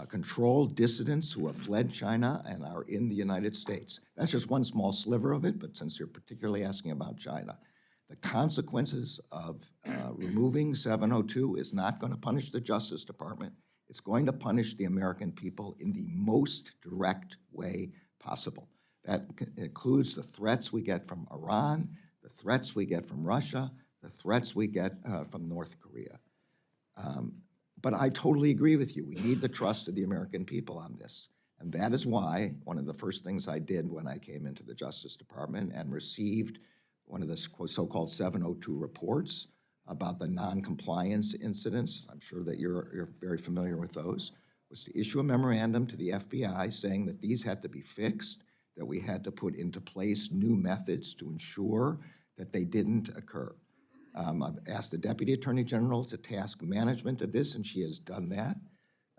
control dissidents who have fled China and are in the United States. That's just one small sliver of it, but since you're particularly asking about China, the consequences of removing 702 is not going to punish the Justice Department. It's going to punish the American people in the most direct way possible. That includes the threats we get from Iran, the threats we get from Russia, the threats we get from North Korea. But I totally agree with you. We need the trust of the American people on this. And that is why one of the first things I did when I came into the Justice Department and received one of the so-called 702 reports about the non-compliance incidents, I'm sure that you're very familiar with those, was to issue a memorandum to the FBI saying that these had to be fixed, that we had to put into place new methods to ensure that they didn't occur. I've asked the Deputy Attorney General to task management of this, and she has done that.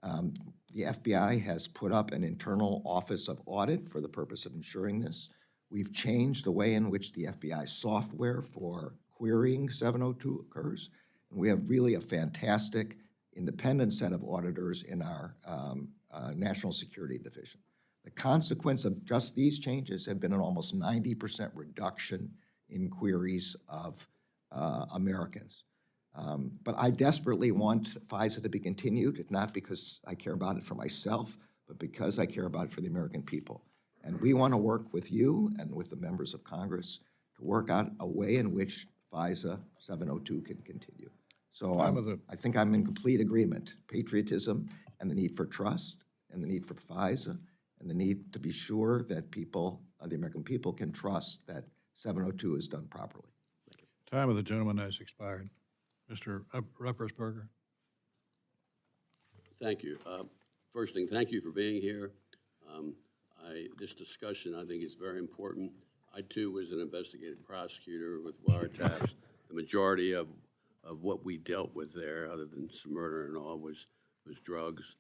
The FBI has put up an internal office of audit for the purpose of ensuring this. We've changed the way in which the FBI software for querying 702 occurs, and we have really a fantastic independent set of auditors in our National Security Division. The consequence of just these changes have been an almost 90% reduction in queries of Americans. But I desperately want FISA to be continued, not because I care about it for myself, but because I care about it for the American people. And we want to work with you and with the members of Congress to work out a way in which FISA 702 can continue. So I think I'm in complete agreement. Patriotism and the need for trust and the need for FISA and the need to be sure that people, the American people, can trust that 702 is done properly. Time of the gentleman has expired. Mr. Ruppersberger. Thank you. First thing, thank you for being here. This discussion, I think, is very important. I, too, was an investigative prosecutor with wiretaps. The majority of what we dealt with there, other than some murder and all, was drugs,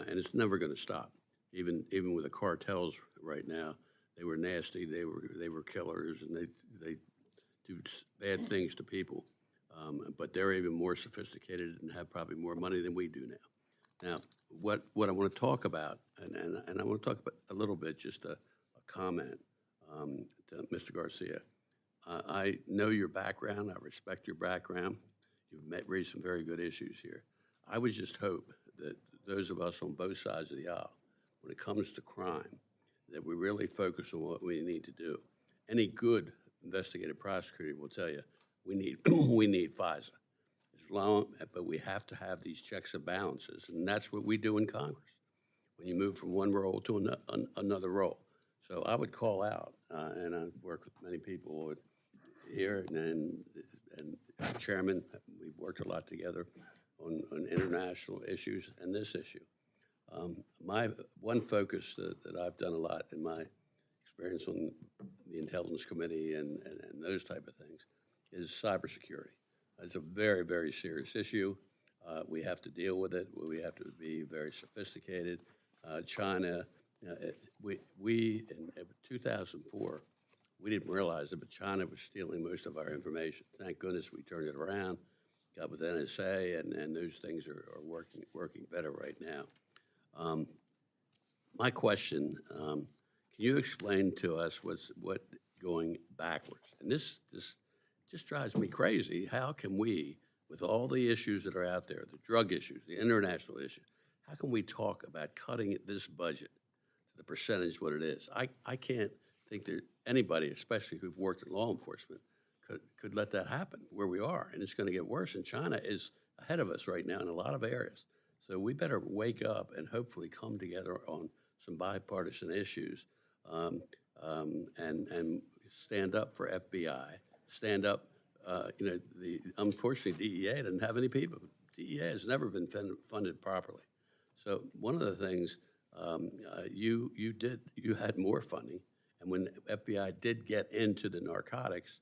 and it's never going to stop. Even with the cartels right now, they were nasty. They were killers, and they do bad things to people. But they're even more sophisticated and have probably more money than we do now. Now, what I want to talk about, and I want to talk about a little bit, just a comment to Mr. Garcia. I know your background. I respect your background. You've raised some very good issues here. I would just hope that those of us on both sides of the aisle, when it comes to crime, that we really focus on what we need to do. Any good investigative prosecutor will tell you we need FISA. But we have to have these checks and balances, and that's what we do in Congress when you move from one role to another role. So I would call out, and I've worked with many people here, and Chairman, we've worked a lot together on international issues and this issue. My one focus that I've done a lot in my experience on the Intelligence Committee and those type of things is cybersecurity. It's a very, very serious issue. We have to deal with it. We have to be very sophisticated. China, we in 2004, we didn't realize it, but China was stealing most of our information. Thank goodness we turned it around, got with NSA, and those things are working better right now. My question, can you explain to us what going backwards? And this just drives me crazy. How can we, with all the issues that are out there, the drug issues, the international issues, how can we talk about cutting this budget to the percentage what it is? I can't think that anybody, especially who've worked in law enforcement, could let that happen where we are, and it's going to get worse. And China is ahead of us right now in a lot of areas. So we better wake up and hopefully come together on some bipartisan issues, and stand up for FBI, stand up. Unfortunately, DEA doesn't have any people. DEA has never been funded properly. So one of the things you had more funding, and when FBI did get into the narcotics,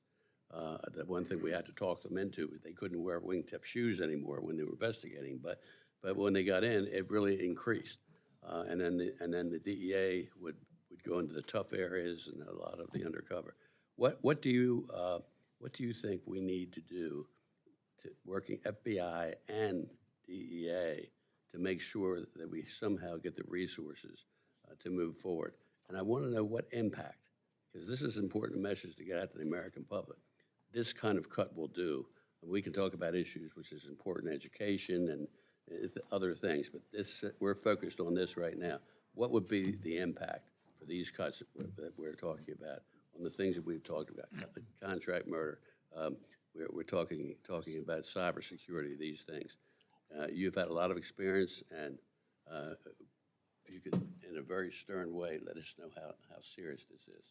the one thing we had to talk them into, they couldn't wear wingtip shoes anymore when they were investigating. But when they got in, it really increased, and then the DEA would go into the tough areas and a lot of the undercover. What do you think we need to do to working FBI and DEA to make sure that we somehow get the resources to move forward? And I want to know what impact, because this is an important message to get out to the American public. This kind of cut will do. And we can talk about issues which is important, education and other things, but we're focused on this right now. What would be the impact for these cuts that we're talking about on the things that we've talked about? Contract murder. We're talking about cybersecurity, these things. You've had a lot of experience, and if you could, in a very stern way, let us know how serious this is.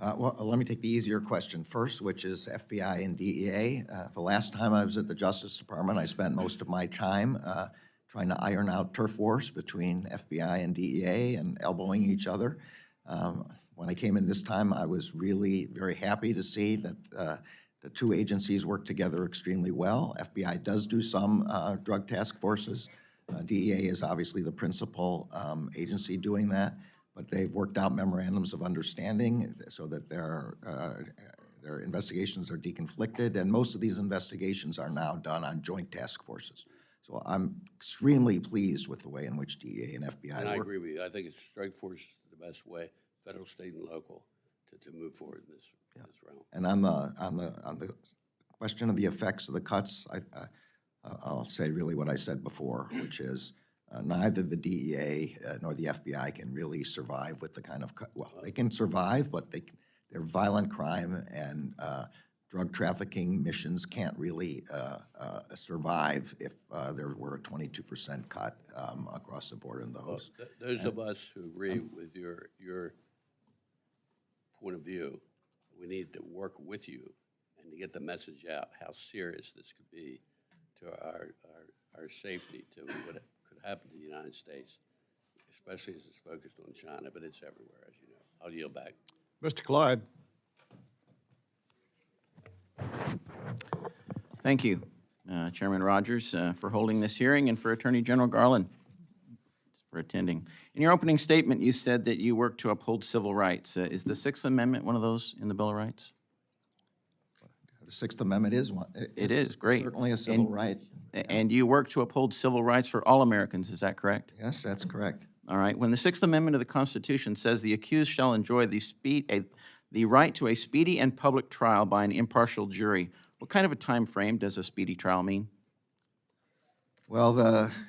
Well, let me take the easier question first, which is FBI and DEA. The last time I was at the Justice Department, I spent most of my time trying to iron out turf wars between FBI and DEA and elbowing each other. When I came in this time, I was really very happy to see that the two agencies work together extremely well. FBI does do some drug task forces. DEA is obviously the principal agency doing that, but they've worked out memorandums of understanding so that their investigations are deconflicted, and most of these investigations are now done on joint task forces. So I'm extremely pleased with the way in which DEA and FBI work. And I agree with you. I think it's strike force is the best way, federal, state, and local, to move forward in this realm. And on the question of the effects of the cuts, I'll say really what I said before, which is neither the DEA nor the FBI can really survive with the kind of cut. Well, they can survive, but they're violent crime and drug trafficking missions can't really survive if there were a 22% cut across the board in those. Well, those of us who agree with your point of view, we need to work with you and to get the message out how serious this could be to our safety, to what could happen to the United States, especially as it's focused on China, but it's everywhere, as you know. I'll yield back. Mr. Clyde. Thank you, Chairman Rogers, for holding this hearing, and for Attorney General Garland for attending. In your opening statement, you said that you work to uphold civil rights. Is the Sixth Amendment one of those in the Bill of Rights? The Sixth Amendment is one. It is, great. Certainly a civil right. And you work to uphold civil rights for all Americans, is that correct? Yes, that's correct. All right. When the Sixth Amendment of the Constitution says the accused shall enjoy the right to a speedy and public trial by an impartial jury, what kind of a time frame does a speedy trial mean? Well,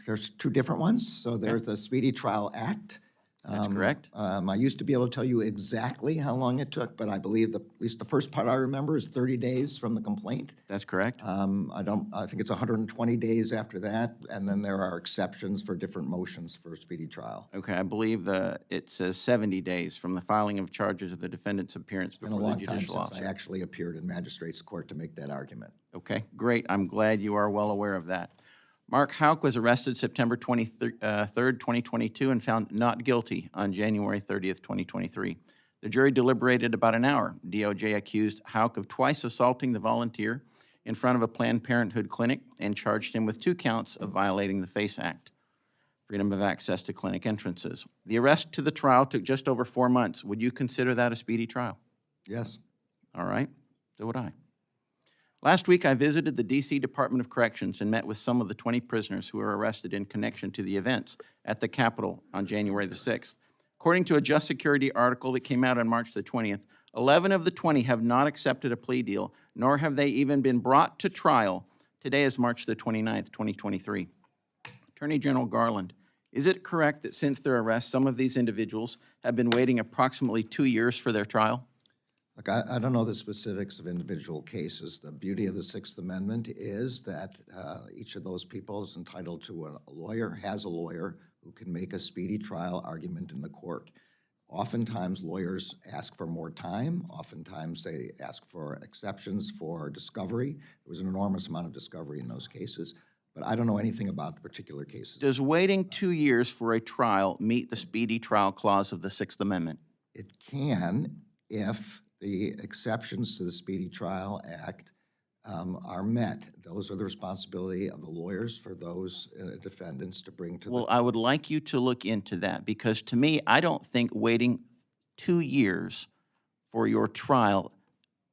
there's two different ones. So there's the Speedy Trial Act. That's correct. I used to be able to tell you exactly how long it took, but I believe at least the first part I remember is 30 days from the complaint. That's correct. I think it's 120 days after that, and then there are exceptions for different motions for speedy trial. Okay, I believe it says 70 days from the filing of charges of the defendant's appearance It's been a before the long time judicial since I officer. actually appeared in magistrate's court to make that argument. Okay, great. I'm glad you are well aware of that. Mark Houck was arrested September 23rd, 2022, and found not guilty on January 30th, 2023. The jury deliberated about an hour. DOJ accused Houck of twice assaulting the volunteer in front of a Planned Parenthood clinic and charged him with 2 counts of violating the FACE Act, freedom of access to clinic entrances. The arrest to the trial took just over 4 months. Would you consider that a speedy trial? Yes. All right, so would I. Last week, I visited the D.C. Department of Corrections and met with some of the 20 prisoners who were arrested in connection to the events at the Capitol on January the 6th. According to a Just Security article that came out on March the 20th, 11 of the 20 have not accepted a plea deal, nor have they even been brought to trial. Today is March the 29th, 2023. Attorney General Garland, is it correct that since their arrest, some of these individuals have been waiting approximately 2 years for their trial? Look, I don't know the specifics of individual cases. The beauty of the Sixth Amendment is that each of those people is entitled to a lawyer, has a lawyer who can make a speedy trial argument in the court. Oftentimes, lawyers ask for more time. Oftentimes, they ask for exceptions for discovery. There was an enormous amount of discovery in those cases, but I don't know anything about the particular cases. Does waiting 2 years for a trial meet the speedy trial clause of the Sixth Amendment? It can if the exceptions to the Speedy Trial Act are met. Those are the responsibility of the lawyers for those defendants to bring to the Well, I would like you to look into that, because to me, I don't think waiting 2 years for your trial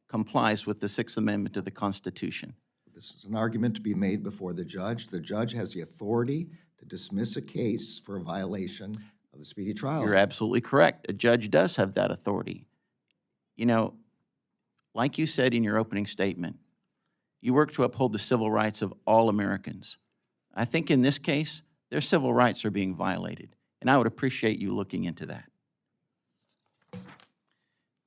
complies with the Sixth Amendment to the Constitution. This is an argument to be made before the judge. The judge has the authority to dismiss a case for a violation of the Speedy Trial You're Act. absolutely correct. A judge does have that authority. You know, like you said in your opening statement, you work to uphold the civil rights of all Americans. I think in this case, their civil rights are being violated, and I would appreciate you looking into that.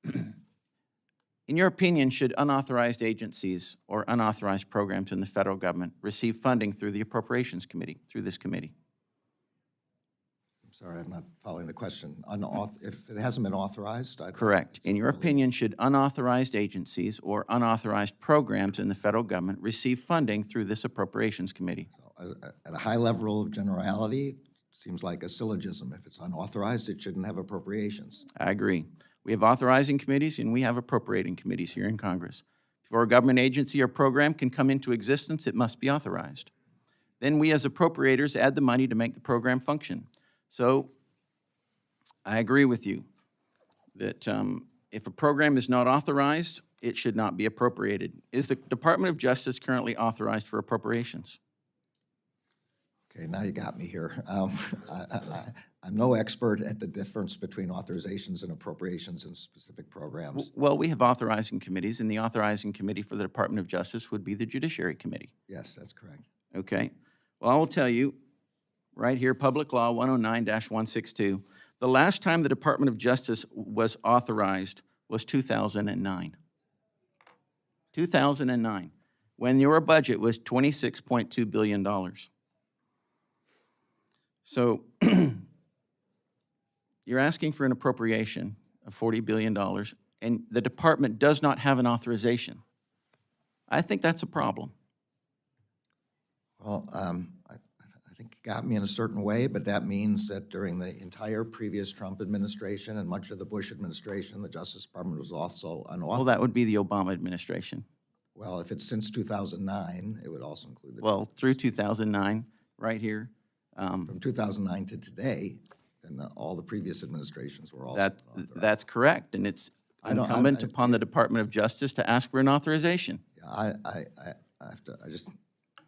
In your opinion, should unauthorized agencies or unauthorized programs in the federal government receive funding through the Appropriations Committee, through this committee? I'm sorry, I'm not following the question. If it hasn't been authorized, Correct. In your opinion, should unauthorized agencies or unauthorized programs in the federal government receive funding through this Appropriations Committee? At a high level of generality, it seems like a syllogism. If it's unauthorized, it shouldn't have appropriations. I agree. We have authorizing committees and we have appropriating committees here in Congress. Before a government agency or program can come into existence, it must be authorized. Then we as appropriators add the money to make the program function. So I agree with you that if a program is not authorized, it should not be appropriated. Is the Department of Justice currently authorized for appropriations? Okay, now you got me here. I'm no expert at the difference between authorizations and appropriations in specific programs. Well, we have authorizing committees, and the authorizing committee for the Department of Justice would be the Judiciary Committee. Yes, that's correct. Okay. Well, I will tell you, right here, Public Law 109-162, the last time the Department of Justice was authorized was 2009. 2009, when your budget was $26.2 billion. So you're asking for an appropriation of $40 billion, and the department does not have an authorization. I think that's a problem. Well, I think you got me in a certain way, but that means that during the entire previous Trump administration and much of the Bush administration, the Justice Department was also Well, unauthorized. that would be the Obama administration. Well, if it's since 2009, it would also include the, Well, through 2009, right here. from 2009 to today, and all the previous administrations were also authorized. That's correct, and it's I don't- incumbent upon the Department of Justice to ask for an authorization. Yeah, I have to,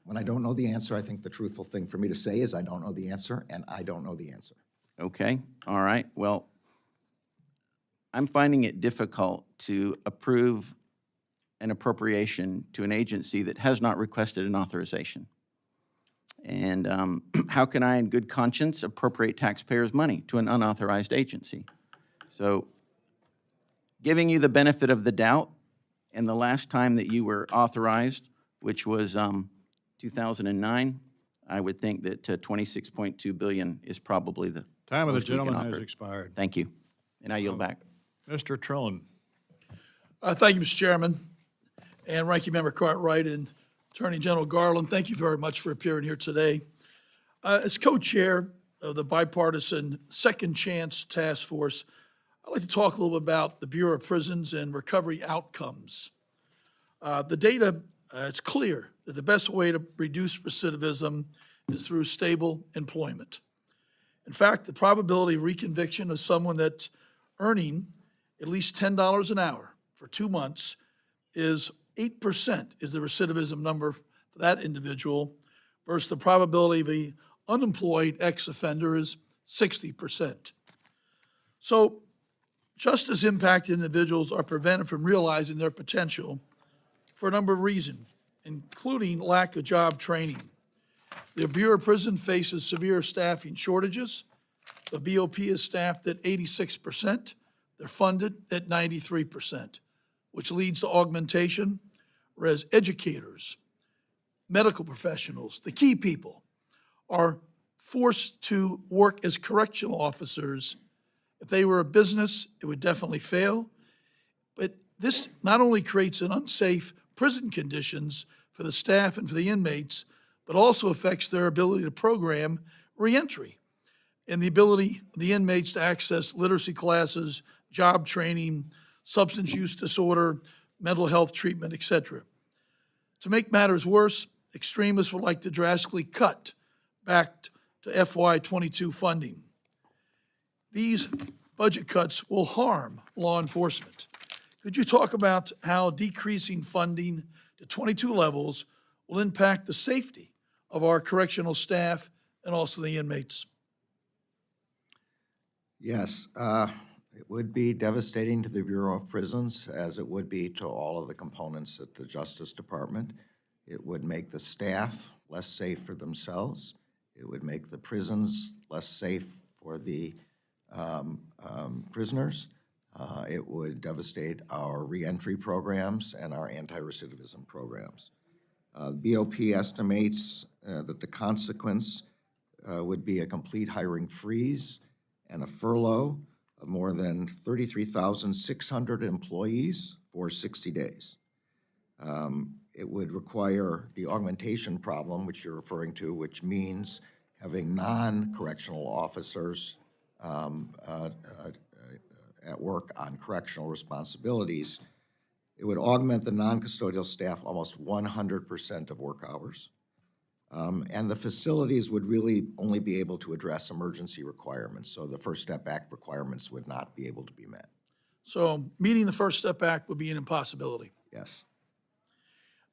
when I don't know the answer, I think the truthful thing for me to say is I don't know the answer, and I don't know the answer. Okay, all right, well, I'm finding it difficult to approve an appropriation to an agency that has not requested an authorization. And how can I, in good conscience, appropriate taxpayers' money to an unauthorized agency? So, giving you the benefit of the doubt, and the last time that you were authorized, which was 2009, I would think that $26.2 billion is probably the Time of the most we can gentleman has offer. expired. Thank you, and I yield back. Mr. Trillin. Thank you, Mr. Chairman, and Ranking Member Cartwright and Attorney General Garland. Thank you very much for appearing here today. As co-chair of the bipartisan Second Chance Task Force, I'd like to talk a little bit about the Bureau of Prisons and recovery outcomes. The data, it's clear that the best way to reduce recidivism is through stable employment. In fact, the probability of reconviction of someone that's earning at least $10 an hour for 2 months is 8% is the recidivism number for that individual, versus the probability of the unemployed ex-offender is 60%. So justice-impacted individuals are prevented from realizing their potential for a number of reasons, including lack of job training. The Bureau of Prison faces severe staffing shortages. The BOP is staffed at 86%. They're funded at 93%. which leads to augmentation, whereas educators, medical professionals, the key people, are forced to work as correctional officers. If they were a business, it would definitely fail. But this not only creates an unsafe prison conditions for the staff and for the inmates, but also affects their ability to program reentry and the ability of the inmates to access literacy classes, job training, substance use disorder, mental health treatment, etc. To make matters worse, extremists would like to drastically cut back to FY22 funding. These budget cuts will harm law enforcement. Could you talk about how decreasing funding to 22 levels will impact the safety of our correctional staff and also the inmates? Yes, it would be devastating to the Bureau of Prisons, as it would be to all of the components at the Justice Department. It would make the staff less safe for themselves. It would make the prisons less safe for the prisoners. It would devastate our reentry programs and our anti-recidivism programs. BOP estimates that the consequence would be a complete hiring freeze and a furlough of more than 33,600 employees for 60 days. It would require the augmentation problem, which you're referring to, which means having non-correctional officers at work on correctional responsibilities. It would augment the non-custodial staff almost 100% of work hours. And the facilities would really only be able to address emergency requirements, so the First Step Act requirements would not be able to be met. So meeting the First Step Act would be an impossibility. Yes.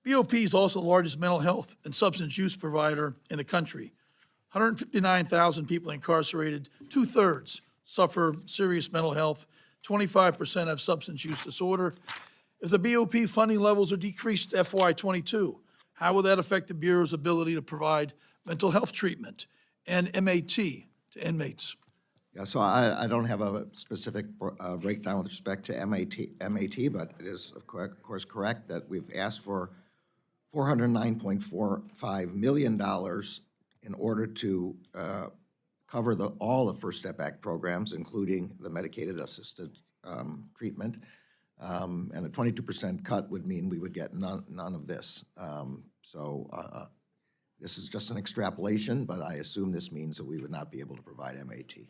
BOP is also the largest mental health and substance use provider in the country. 159,000 people incarcerated, 2/3 suffer serious mental health, 25% have substance use disorder. If the BOP funding levels are decreased to FY22, how will that affect the Bureau's ability to provide mental health treatment and MAT to inmates? Yeah, so I don't have a specific breakdown with respect to MAT, but it is of course correct that we've asked for $409.45 million in order to cover all the First Step Act programs, including the medicated assisted treatment. And a 22% cut would mean we would get none of this. This is just an extrapolation, but I assume this means that we would not be able to provide MAT.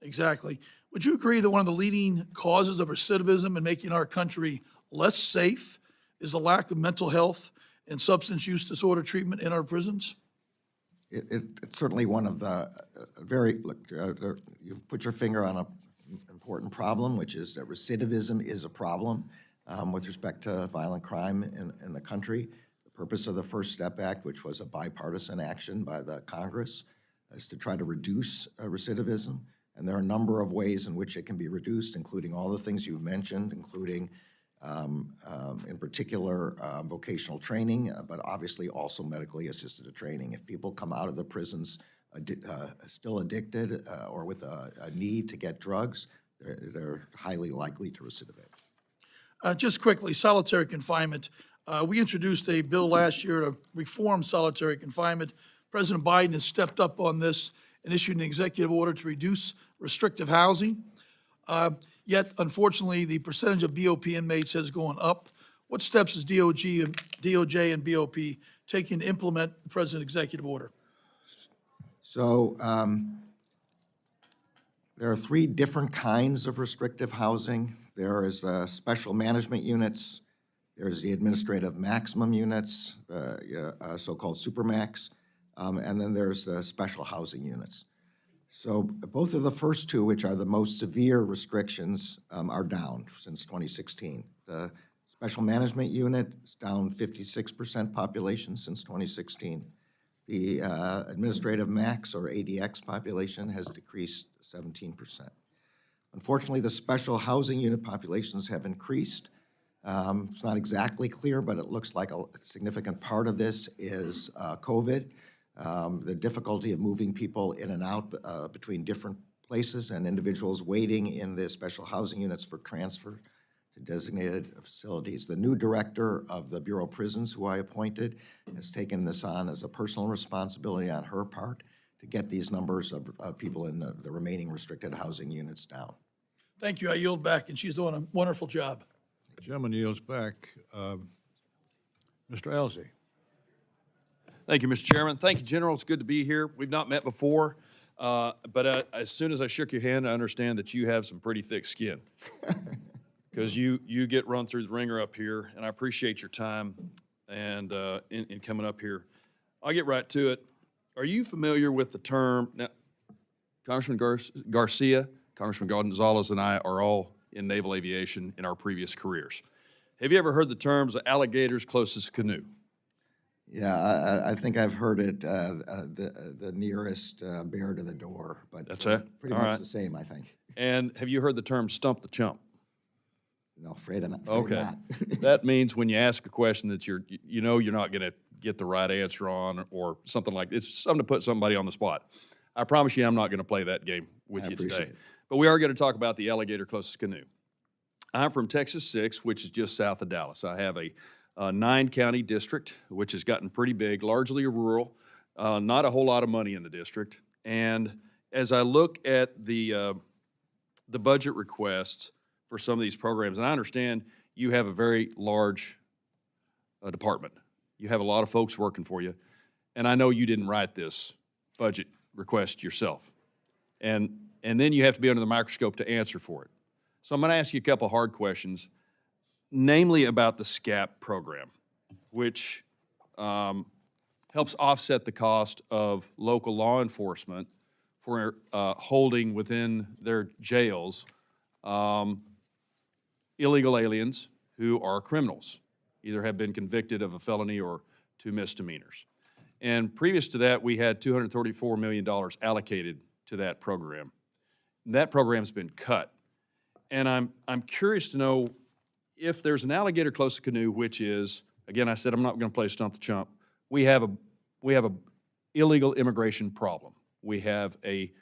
Exactly. Would you agree that one of the leading causes of recidivism and making our country less safe is the lack of mental health and substance use disorder treatment in our prisons? It's certainly one of the you've put your finger on an important problem, which is that recidivism is a problem with respect to violent crime in the country. The purpose of the First Step Act, which was a bipartisan action by the Congress, is to try to reduce recidivism. And there are a number of ways in which it can be reduced, including all the things you've mentioned, including in particular vocational training, but obviously also medically assisted training. If people come out of the prisons still addicted or with a need to get drugs, they're highly likely to recidivate. Just quickly, solitary confinement. We introduced a bill last year to reform solitary confinement. President Biden has stepped up on this and issued an executive order to reduce restrictive housing. Yet, unfortunately, the percentage of BOP inmates has gone up. What steps is DOJ and BOP taking to implement the President's executive order? So there are three different kinds of restrictive housing. There is special management units, there's the administrative maximum units, so-called supermax, and then there's the special housing units. So both of the first two, which are the most severe restrictions, are down since 2016. The special management unit is down 56% population since 2016. The administrative max, or ADX, population has decreased 17%. Unfortunately, the special housing unit populations have increased. It's not exactly clear, but it looks like a significant part of this is COVID. The difficulty of moving people in and out between different places and individuals waiting in the special housing units for transfer to designated facilities. The new director of the Bureau of Prisons, who I appointed, has taken this on as a personal responsibility on her part to get these numbers of people in the remaining restricted housing units down. Thank you. I yield back, and she's doing a wonderful job. The gentleman yields back. Mr. Elzey. Thank you, Mr. Chairman. Thank you, General. It's good to be here. We've not met before, but as soon as I shook your hand, I understand that you have some pretty thick skin. Because you get run through the ringer up here, and I appreciate your time and in coming up here. I'll get right to it. Are you familiar with the term, now, Congressman Garcia, Congressman Gonzalez, and I are all in naval aviation in our previous careers. Have you ever heard the terms alligator's closest canoe? Yeah, I think I've heard it, the nearest bear to the door, but That's it? pretty All much right. the same, I think. And have you heard the term stump the chump? No, afraid not. Okay. That means when you ask a question that you're not going to get the right answer on or something like, it's something to put somebody on the spot. I promise you I'm not going to play that game with I you appreciate today. it. But we are going to talk about the alligator closest canoe. I'm from Texas 6, which is just south of Dallas. I have a 9-county district, which has gotten pretty big, largely rural, not a whole lot of money in the district. And as I look at the budget requests for some of these programs, and I understand you have a very large department. You have a lot of folks working for you, and I know you didn't write this budget request yourself. And then you have to be under the microscope to answer for it. So I'm going to ask you a couple hard questions, namely about the SCAP program, which helps offset the cost of local law enforcement for holding within their jails illegal aliens who are criminals, either have been convicted of a felony or 2 misdemeanors. And previous to that, we had $234 million allocated to that program. That program's been cut. And I'm curious to know if there's an alligator closest canoe, which is, again, I said I'm not going to play stump the chump. We have a illegal immigration problem. We have a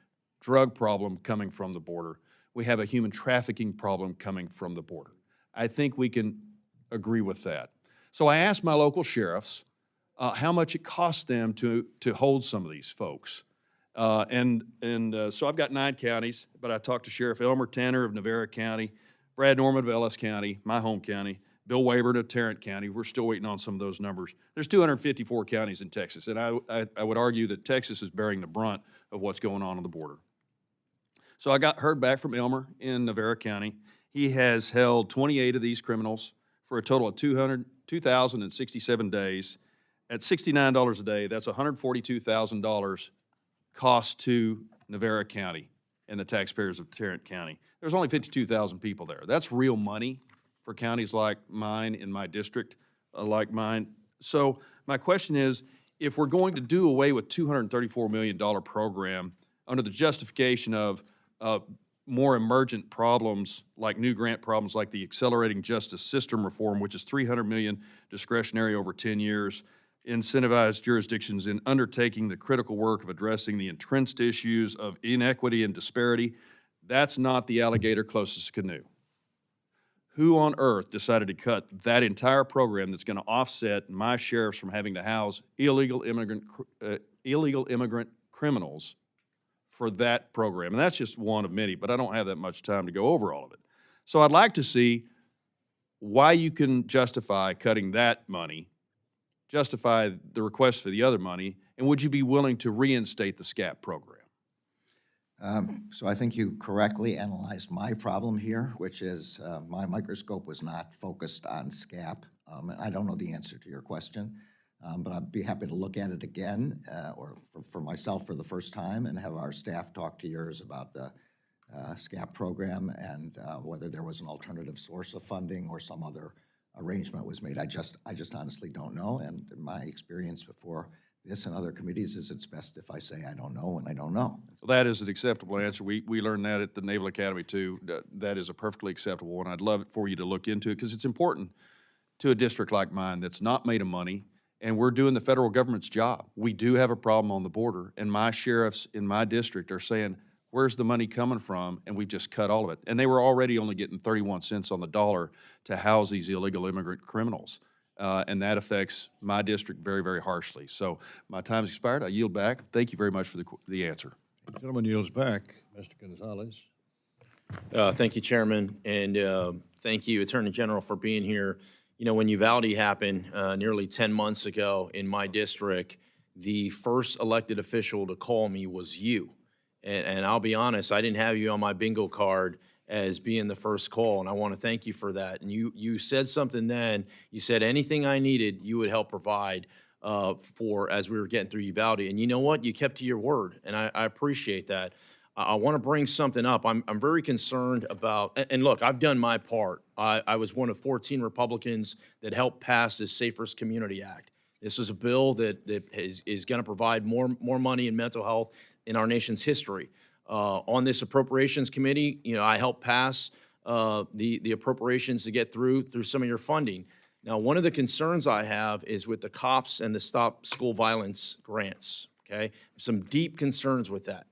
drug problem coming from the border. We have a human trafficking problem coming from the border. I think we can agree with that. So I asked my local sheriffs how much it costs them to hold some of these folks. So I've got 9 counties, but I talked to Sheriff Elmer Tanner of Navarre County, Brad Norman of Ellis County, my home county, Bill Wayburn of Tarrant County. We're still waiting on some of those numbers. There's 254 counties in Texas, and I would argue that Texas is bearing the brunt of what's going on the border. So I heard back from Elmer in Navarre County. He has held 28 of these criminals for a total of 2,067 days. At $69 a day, that's $142,000 cost to Navarre County and the taxpayers of Tarrant County. There's only 52,000 people there. That's real money for counties like mine, in my district like mine. So my question is, if we're going to do away with $234 million program under the justification of more emergent problems, like new grant problems like the Accelerating Justice System Reform, which is $300 million discretionary over 10 years, incentivize jurisdictions in undertaking the critical work of addressing the entrenched issues of inequity and disparity, that's not the alligator closest canoe. Who on earth decided to cut that entire program that's going to offset my sheriffs from having to house illegal immigrant criminals for that program? And that's just one of many, but I don't have that much time to go over all of it. So I'd like to see why you can justify cutting that money, justify the request for the other money, and would you be willing to reinstate the SCAP program? So I think you correctly analyzed my problem here, which is my microscope was not focused on SCAP. And I don't know the answer to your question, but I'd be happy to look at it again, or for myself for the first time, and have our staff talk to yours about the SCAP program and whether there was an alternative source of funding or some other arrangement was made. I just honestly don't know, and my experience before this and other committees is it's best if I say I don't know when I don't know. Well, that is an acceptable answer. We learned that at the Naval Academy too. That is a perfectly acceptable one. I'd love it for you to look into it because it's important to a district like mine that's not made of money, and we're doing the federal government's job. We do have a problem on the border, and my sheriffs in my district are saying, Where's the money coming from? And we just cut all of it. And they were already only getting 31 cents on the dollar to house these illegal immigrant criminals. And that affects my district very, very harshly. So my time's expired. I yield back. Thank you very much for the answer. Gentleman yields back. Mr. Gonzalez. Thank you, Chairman, and thank you, Attorney General, for being here. You know, when Uvalde happened nearly 10 months ago in my district, the first elected official to call me was you. And I'll be honest, I didn't have you on my bingo card as being the first call, and I want to thank you for that. And you said something then. You said anything I needed, you would help provide for as we were getting through Uvalde. And you know what? You kept to your word, and I appreciate that. I want to bring something up. I'm very concerned about, and look, I've done my part. I was one of 14 Republicans that helped pass this Safer's Community Act. This is a bill that is going to provide more money in mental health in our nation's history. On this Appropriations Committee, you know, I helped pass the appropriations to get through some of your funding. Now, one of the concerns I have is with the COPS and the Stop School Violence grants, okay? Some deep concerns with that.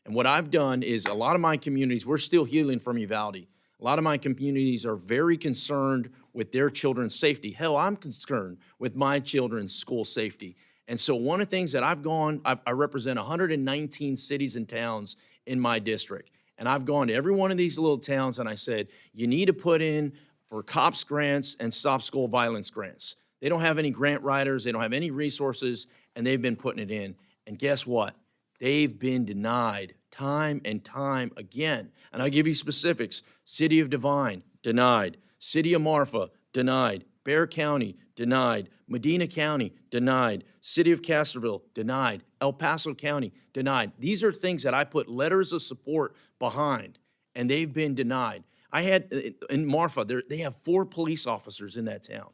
And what I've done is a lot of my communities, we're still healing from Uvalde. A lot of my communities are very concerned with their children's safety. Hell, I'm concerned with my children's school safety. And so one of the things that I represent 119 cities and towns in my district. And I've gone to every one of these little towns and I said, you need to put in for COPS grants and Stop School Violence grants. They don't have any grant writers, they don't have any resources, and they've been putting it in. And guess what? They've been denied time and time again. And I'll give you specifics. City of Devine, denied. City of Marfa, denied. Bexar County, denied. Medina County, denied. City of Castroville, denied. El Paso County, denied. These are things that I put letters of support behind, and they've been denied. I had, in Marfa, they have 4 police officers in that town.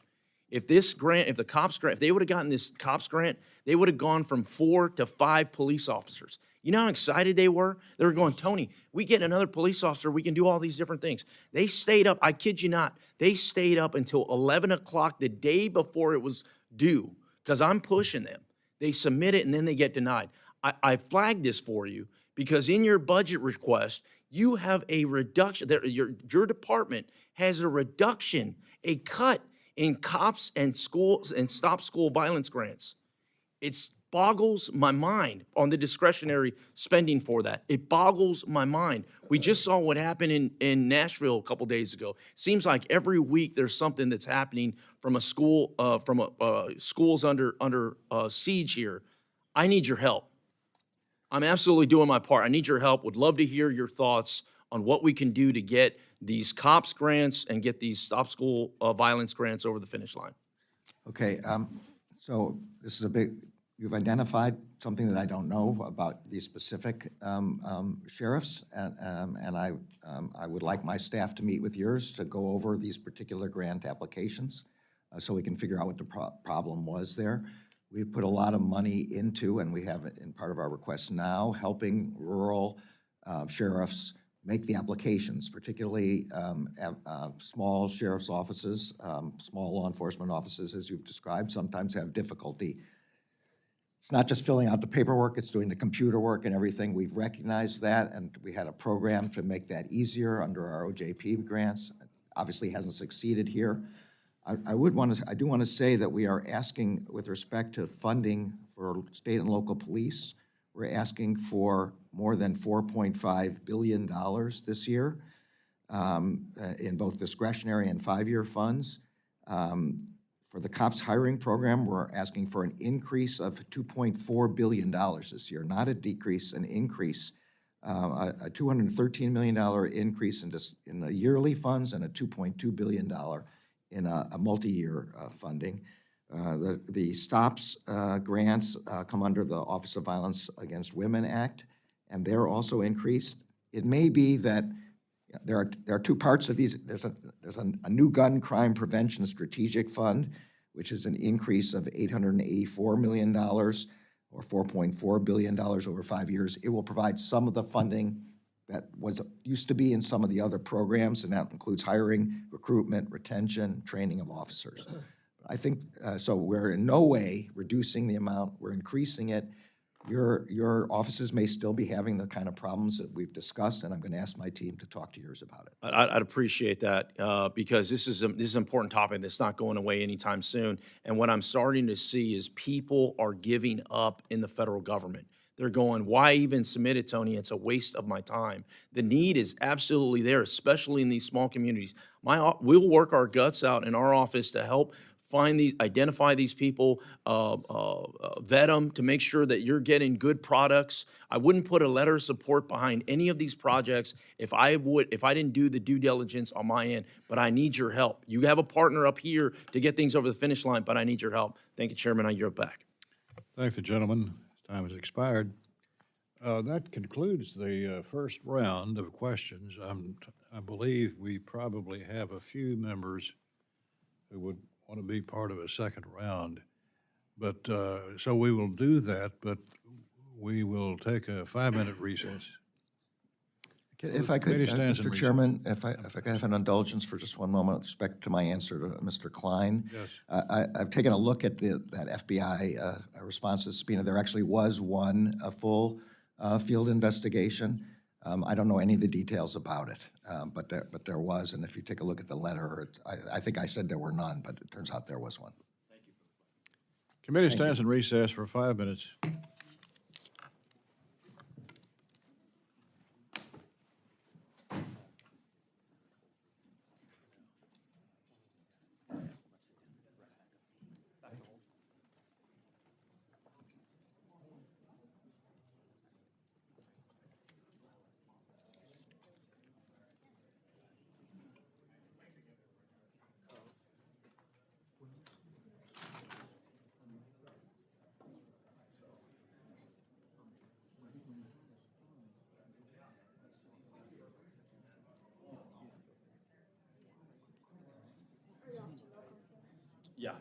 If this grant, if the COPS grant, if they would have gotten this COPS grant, they would have gone from 4 to 5 police officers. You know how excited they were? They were going, Tony, we get another police officer, we can do all these different things. They stayed up, I kid you not, they stayed up until 11 o'clock the day before it was due, because I'm pushing them. They submit it and then they get denied. I flagged this for you because in your budget request, you have a reduction, your department has a reduction, a cut in COPS and schools and Stop School Violence grants. It boggles my mind on the discretionary spending for that. It boggles my mind. We just saw what happened in Nashville a couple days ago. Seems like every week there's something that's happening from a school, schools under siege here. I need your help. I'm absolutely doing my part. I need your help. Would love to hear your thoughts on what we can do to get these COPS grants and get these Stop School Violence grants over the finish line. Okay, so this is a big, you've identified something that I don't know about these specific sheriffs, and I would like my staff to meet with yours to go over these particular grant applications so we can figure out what the problem was there. We've put a lot of money into, and we have it in part of our request now, helping rural sheriffs make the applications, particularly small sheriff's offices, small law enforcement offices, as you've described, sometimes have difficulty. It's not just filling out the paperwork, it's doing the computer work and everything. We've recognized that, and we had a program to make that easier under our OJP grants. Obviously hasn't succeeded here. I do want to say that we are asking, with respect to funding for state and local police, we're asking for more than $4.5 billion this year in both discretionary and 5-year funds. For the COPS hiring program, we're asking for an increase of $2.4 billion this year, not a decrease, an increase, a $213 million increase in the yearly funds and a $2.2 billion in a multi-year funding. The STOPS grants come under the Office of Violence Against Women Act, and they're also increased. It may be that there are 2 parts of these. There's a new gun crime prevention strategic fund, which is an increase of $884 million, or $4.4 billion over 5 years. It will provide some of the funding that used to be in some of the other programs, and that includes hiring, recruitment, retention, training of officers. I think, so we're in no way reducing the amount, we're increasing it. Your offices may still be having the kind of problems that we've discussed, and I'm going to ask my team to talk to yours about it. I'd appreciate that because this is an important topic that's not going away anytime soon. And what I'm starting to see is people are giving up in the federal government. They're going, why even submit it, Tony? It's a waste of my time. The need is absolutely there, especially in these small communities. We'll work our guts out in our office to help identify these people, vet them to make sure that you're getting good products. I wouldn't put a letter of support behind any of these projects if I didn't do the due diligence on my end, but I need your help. You have a partner up here to get things over the finish line, but I need your help. Thank you, Chairman. I yield back. Thank the gentleman. His time has expired. That concludes the first round of questions. I believe we probably have a few members who would want to be part of a second round. But, so we will do that, but we will take a 5-minute recess. If I could, Committee stands in Mr. recess. Chairman, if I could have an indulgence for just one moment with respect to my answer to Mr. Klein. Yes. I've taken a look at that FBI response to subpoena. There actually was a full field investigation. I don't know any of the details about it, but there was, and if you take a look at the letter, I think I said there were none, but it turns out there was one. Committee stands in recess for 5 minutes. Yeah.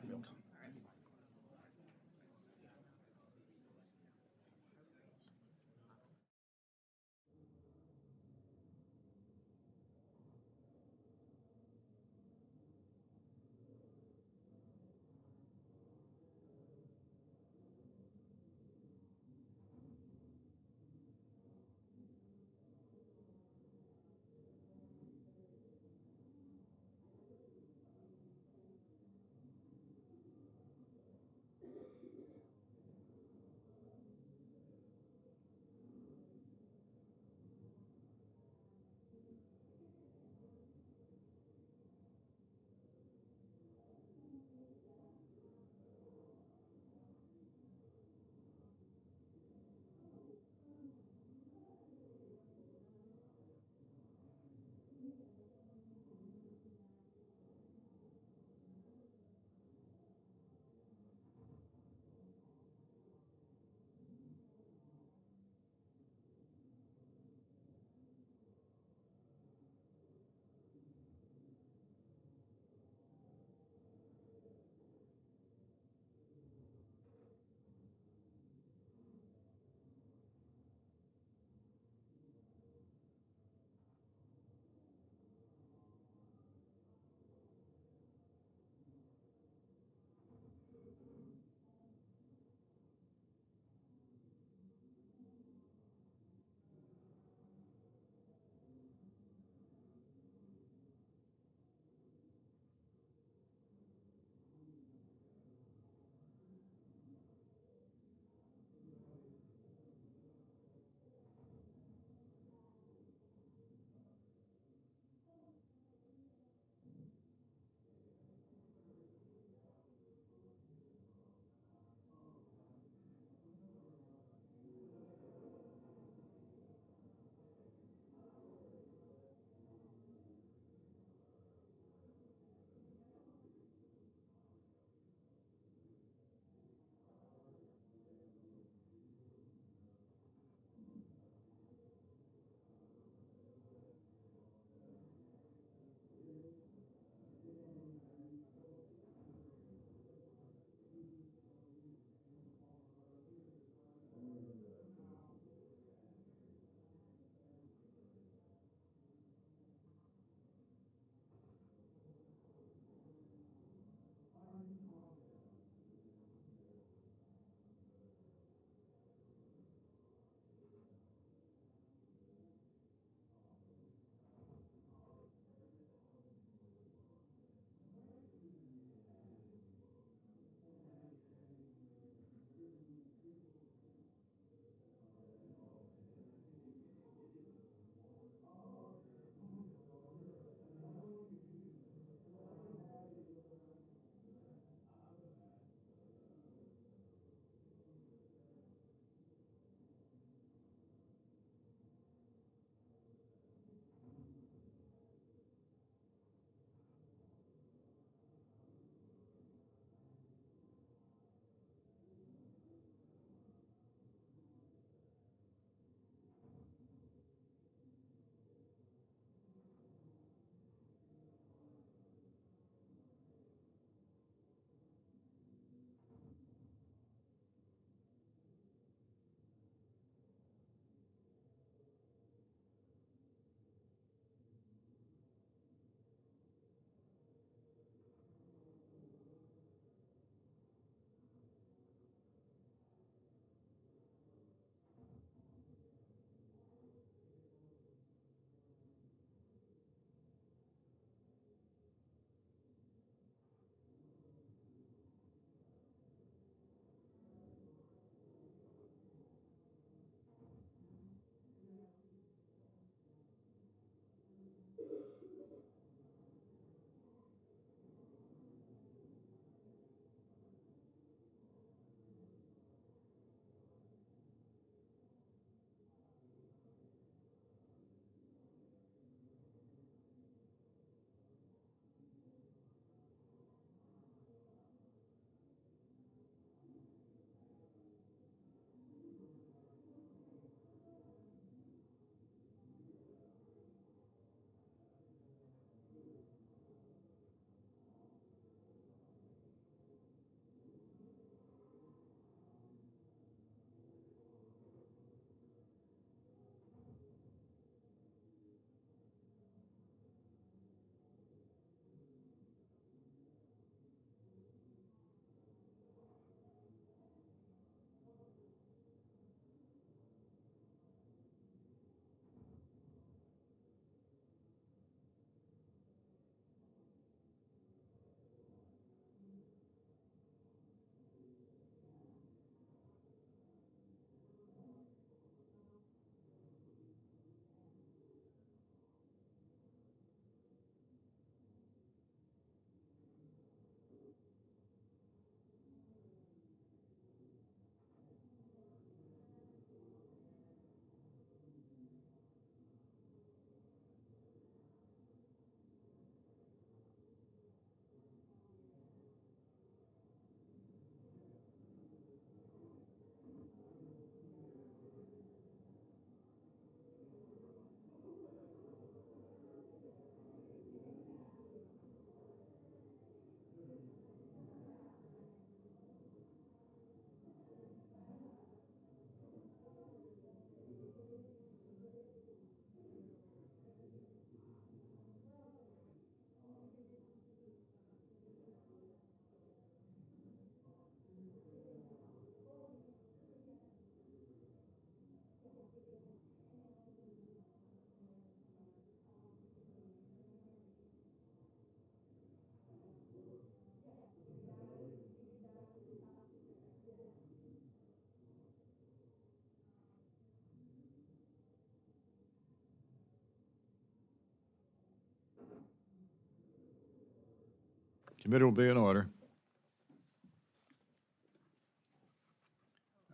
Committee will be in order.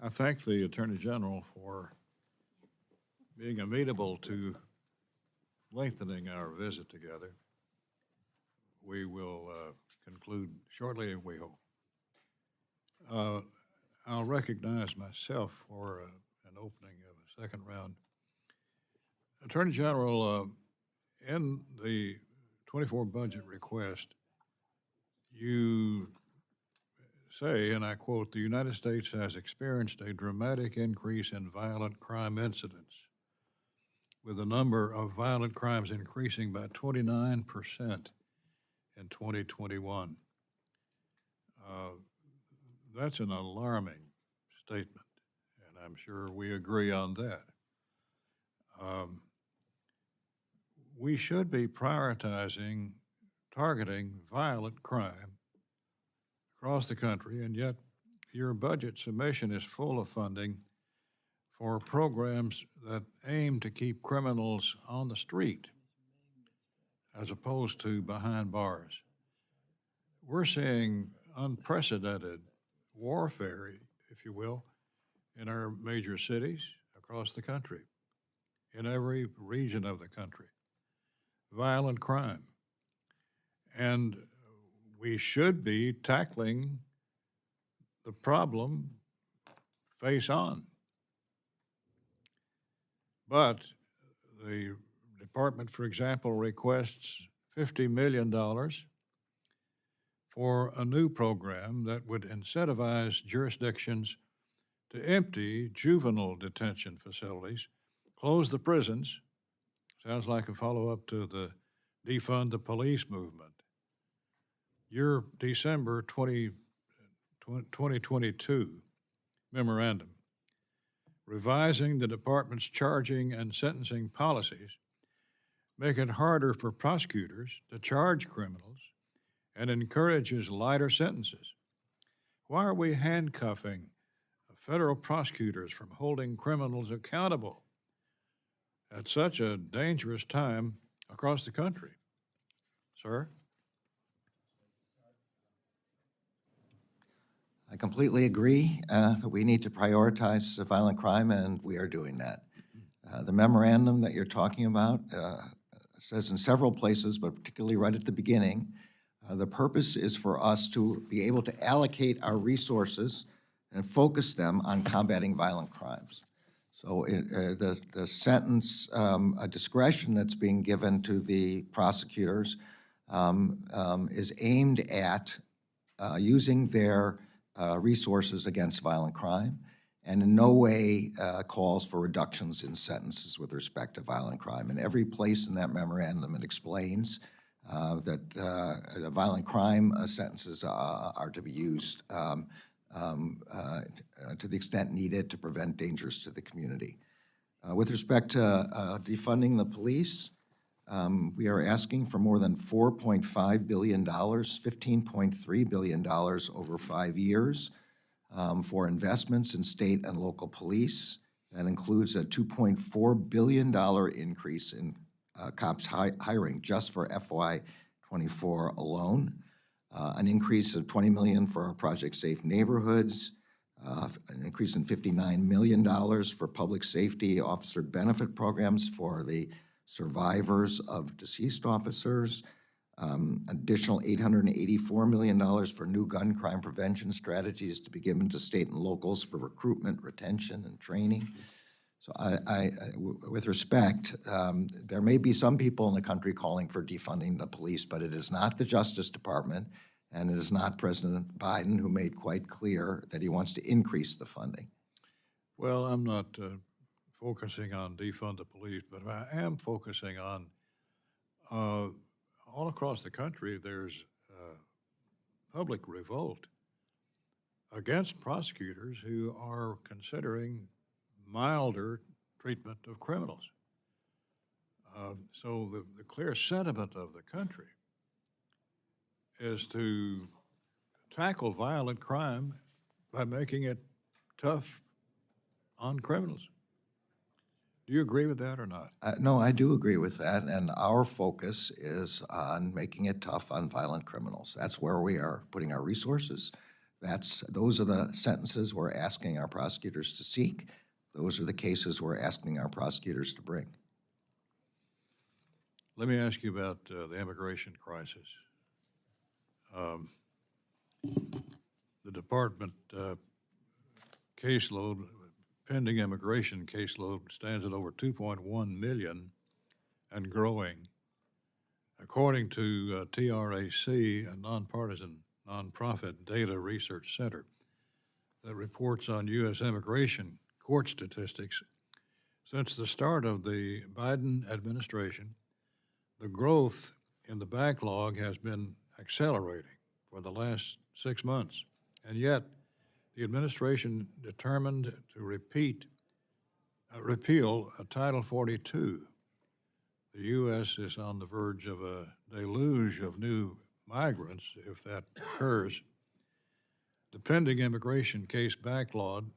I thank the Attorney General for being amenable to lengthening our visit together. We will conclude shortly, we hope. I'll recognize myself for an opening of a second round. Attorney General, in the 24 budget request, you say, and I quote, "The United States has experienced a dramatic increase in violent crime incidents, with the number of violent crimes increasing by 29% in 2021. That's an alarming statement, and I'm sure we agree on that. We should be prioritizing targeting violent crime across the country, and yet your budget submission is full of funding for programs that aim to keep criminals on the street as opposed to behind bars. We're seeing unprecedented warfare, if you will, in our major cities across the country, in every region of the country. Violent crime. And we should be tackling the problem face on. But the department, for example, requests $50 million for a new program that would incentivize jurisdictions to empty juvenile detention facilities, close the prisons. Sounds like a follow-up to the defund the police movement. Your December 2022 memorandum revising the department's charging and sentencing policies make it harder for prosecutors to charge criminals and encourages lighter sentences. Why are we handcuffing federal prosecutors from holding criminals accountable at such a dangerous time across the country? Sir? I completely agree that we need to prioritize violent crime, and we are doing that. The memorandum that you're talking about says in several places, but particularly right at the beginning, the purpose is for us to be able to allocate our resources and focus them on combating violent crimes. So the sentence discretion that's being given to the prosecutors is aimed at using their resources against violent crime, and in no way calls for reductions in sentences with respect to violent crime. In every place in that memorandum, it explains that violent crime sentences are to be used to the extent needed to prevent dangers to the community. With respect to defunding the police, we are asking for more than $4.5 billion, $15.3 billion over 5 years for investments in state and local police. That includes a $2.4 billion increase in cops hiring just for FY24 alone, an increase of $20 million for our Project Safe Neighborhoods, an increase in $59 million for public safety officer benefit programs for the survivors of deceased officers, additional $884 million for new gun crime prevention strategies to be given to state and locals for recruitment, retention, and training. So with respect, there may be some people in the country calling for defunding the police, but it is not the Justice Department, and it is not President Biden, who made quite clear that he wants to increase the funding. Well, I'm not focusing on defund the police, but I am focusing on all across the country, there's public revolt against prosecutors who are considering milder treatment of criminals. So the clear sentiment of the country is to tackle violent crime by making it tough on criminals. Do you agree with that or not? No, I do agree with that, and our focus is on making it tough on violent criminals. That's where we are putting our resources. Those are the sentences we're asking our prosecutors to seek. Those are the cases we're asking our prosecutors to bring. Let me ask you about the immigration crisis. The department caseload, pending immigration caseload, stands at over 2.1 million and growing. According to TRAC, a nonpartisan nonprofit data research center that reports on U.S. immigration court statistics, since the start of the Biden administration, the growth in the backlog has been accelerating for the last 6 months. And yet, the administration determined to repeal Title 42. The U.S. is on the verge of a deluge of new migrants if that occurs. The pending immigration case backlog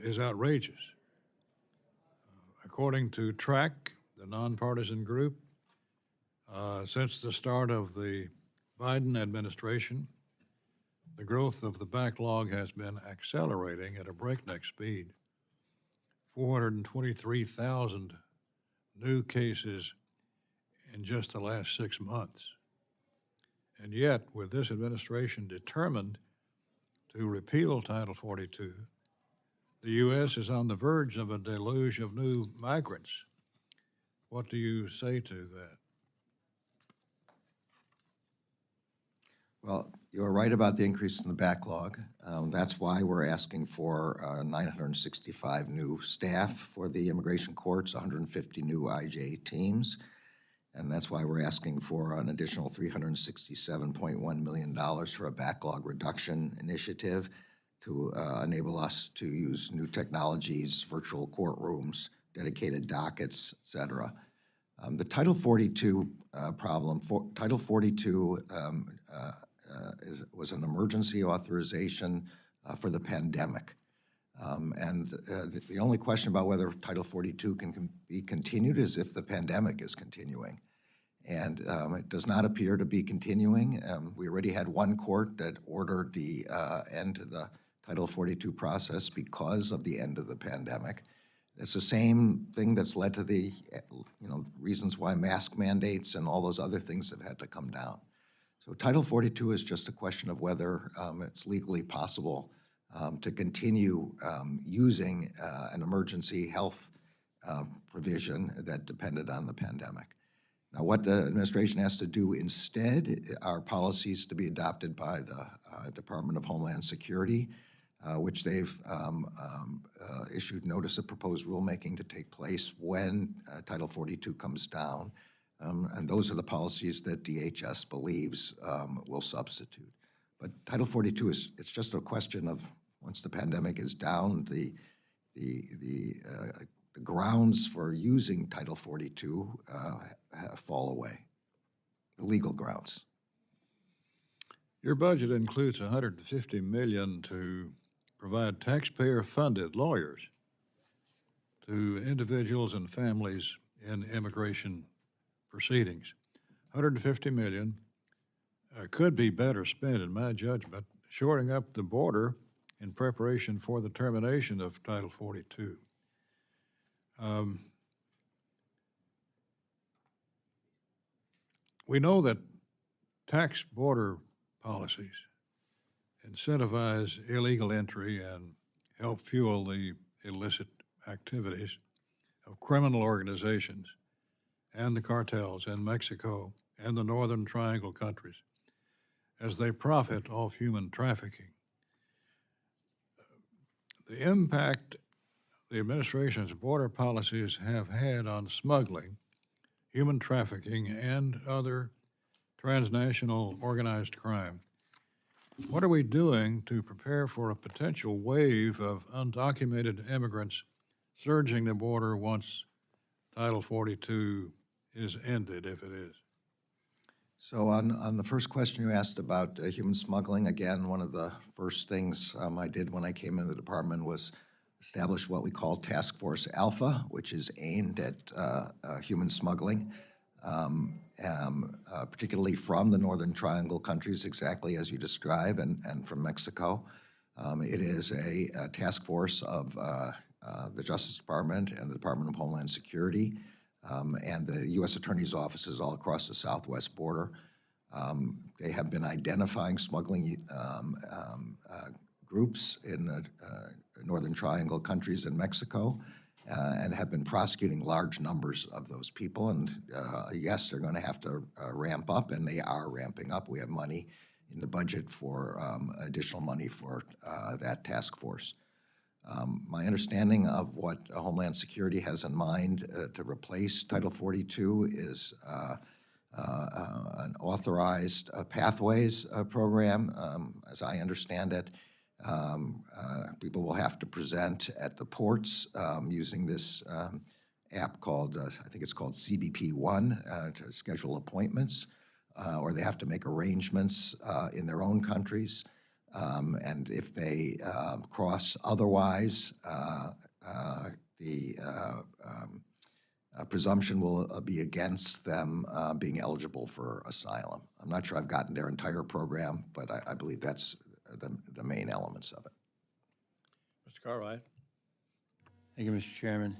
is outrageous. According to TRAC, the nonpartisan group, since the start of the Biden administration, the growth of the backlog has been accelerating at a breakneck speed. 423,000 new cases in just the last 6 months. And yet, with this administration determined to repeal Title 42, the U.S. is on the verge of a deluge of new migrants. What do you say to that? Well, you're right about the increase in the backlog. That's why we're asking for 965 new staff for the immigration courts, 150 new IJ teams, and that's why we're asking for an additional $367.1 million for a backlog reduction initiative to enable us to use new technologies, virtual courtrooms, dedicated dockets, et cetera. The Title 42 problem, Title 42 was an emergency authorization for the pandemic. The only question about whether Title 42 can be continued is if the pandemic is continuing. And it does not appear to be continuing. We already had one court that ordered the end to the Title 42 process because of the end of the pandemic. It's the same thing that's led to the reasons why mask mandates and all those other things have had to come down. So Title 42 is just a question of whether it's legally possible to continue using an emergency health provision that depended on the pandemic. Now, what the administration has to do instead are policies to be adopted by the Department of Homeland Security, which they've issued notice of proposed rulemaking to take place when Title 42 comes down. And those are the policies that DHS believes will substitute. But Title 42 it's just a question of once the pandemic is down, the grounds for using Title 42 fall away, the legal grounds. Your budget includes $150 million to provide taxpayer-funded lawyers to individuals and families in immigration proceedings. $150 million could be better spent, in my judgment, shoring up the border in preparation for the termination of Title 42. We know that tax border policies incentivize illegal entry and help fuel the illicit activities of criminal organizations and the cartels in Mexico and the Northern Triangle countries as they profit off human trafficking. The impact the administration's border policies have had on smuggling, human trafficking, and other transnational organized crime. What are we doing to prepare for a potential wave of undocumented immigrants surging the border once Title 42 is ended, if it is? So on the first question you asked about human smuggling, again, one of the first things I did when I came into the department was established what we call Task Force Alpha, which is aimed at human smuggling, particularly from the Northern Triangle countries, exactly as you describe, and from Mexico. It is a task force of the Justice Department and the Department of Homeland Security and the U.S. Attorney's offices all across the southwest border. They have been identifying smuggling groups in Northern Triangle countries in Mexico and have been prosecuting large numbers of those people. And yes, they're going to have to ramp up, and they are ramping up. We have money in the budget for additional money for that task force. My understanding of what Homeland Security has in mind to replace Title 42 is an authorized pathways program. As I understand it, people will have to present at the ports using this app called, I think it's called CBP-1 to schedule appointments, or they have to make arrangements in their own countries. And if they cross otherwise, the presumption will be against them being eligible for asylum. I'm not sure I've gotten their entire program, but I believe that's the main elements of it. Mr. Cartwright? Thank you, Mr. Chairman.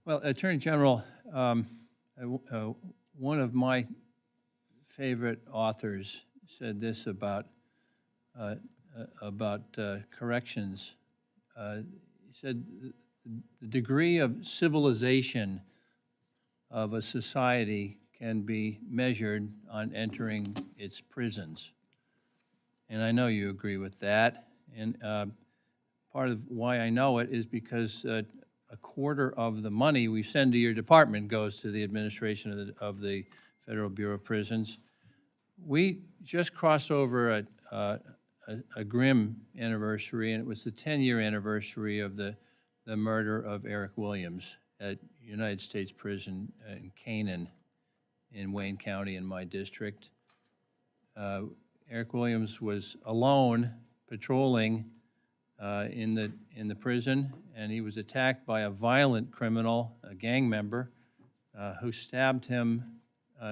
Well, Attorney General, one of my favorite authors said this about corrections. He said, the degree of civilization of a society can be measured on entering its prisons. And I know you agree with that. And part of why I know it is because a quarter of the money we send to your department goes to the administration of the Federal Bureau of Prisons. We just crossed over a grim anniversary, and it was the 10-year anniversary of the murder of Eric Williams at United States Prison in Canaan in Wayne County in my district. Eric Williams was alone patrolling in the prison, and he was attacked by a violent criminal, a gang member, who stabbed him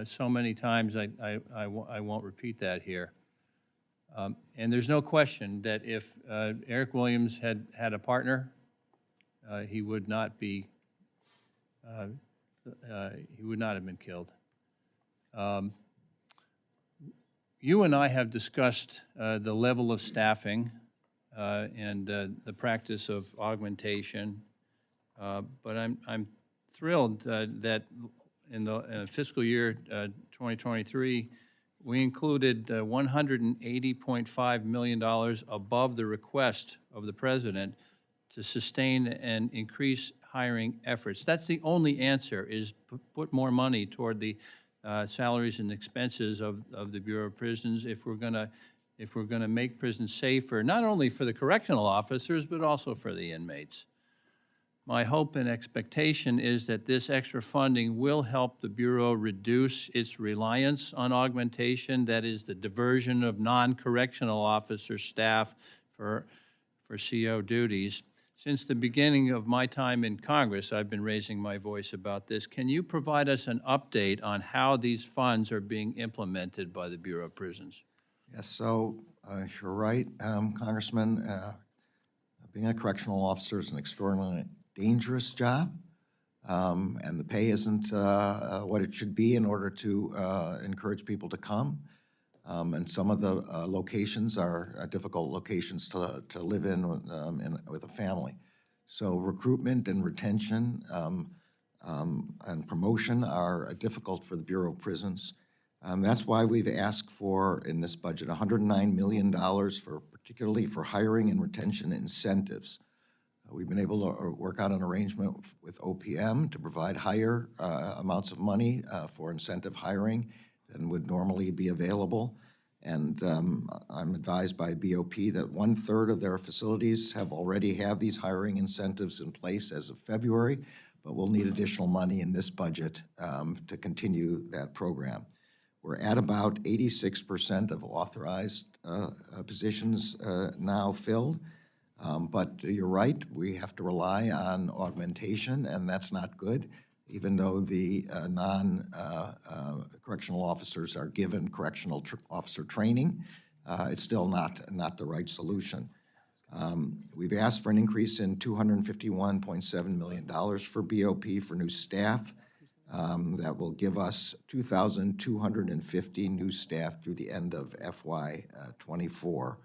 so many times I won't repeat that here. And there's no question that if Eric Williams had a partner, he would not have been killed. You and I have discussed the level of staffing and the practice of augmentation, but I'm thrilled that in the fiscal year 2023, we included $180.5 million above the request of the President to sustain and increase hiring efforts. That's the only answer, is put more money toward the salaries and expenses of the Bureau of Prisons if we're gonna make prisons safer, not only for the correctional officers, but also for the inmates. My hope and expectation is that this extra funding will help the Bureau reduce its reliance on augmentation, that is the diversion of non-correctional officer staff for CO duties. Since the beginning of my time in Congress, I've been raising my voice about this. Can you provide us an update on how these funds are being implemented by the Bureau of Prisons? Yes, so you're right, Congressman. Being a correctional officer is an extraordinarily dangerous job, and the pay isn't what it should be in order to encourage people to come. And some of the locations are difficult locations to live in with a family. So recruitment and retention and promotion are difficult for the Bureau of Prisons. That's why we've asked for, in this budget, $109 million particularly for hiring and retention incentives. We've been able to work out an arrangement with OPM to provide higher amounts of money for incentive hiring than would normally be available. And I'm advised by BOP that 1/3 of their facilities already have these hiring incentives in place as of February, but we'll need additional money in this budget to continue that program. We're at about 86% of authorized positions now filled. But you're right, we have to rely on augmentation, and that's not good. Even though the non-correctional officers are given correctional officer training, it's still not the right solution. We've asked for an increase in $251.7 million for BOP for new staff. That will give us 2,250 new staff through the end of FY '24.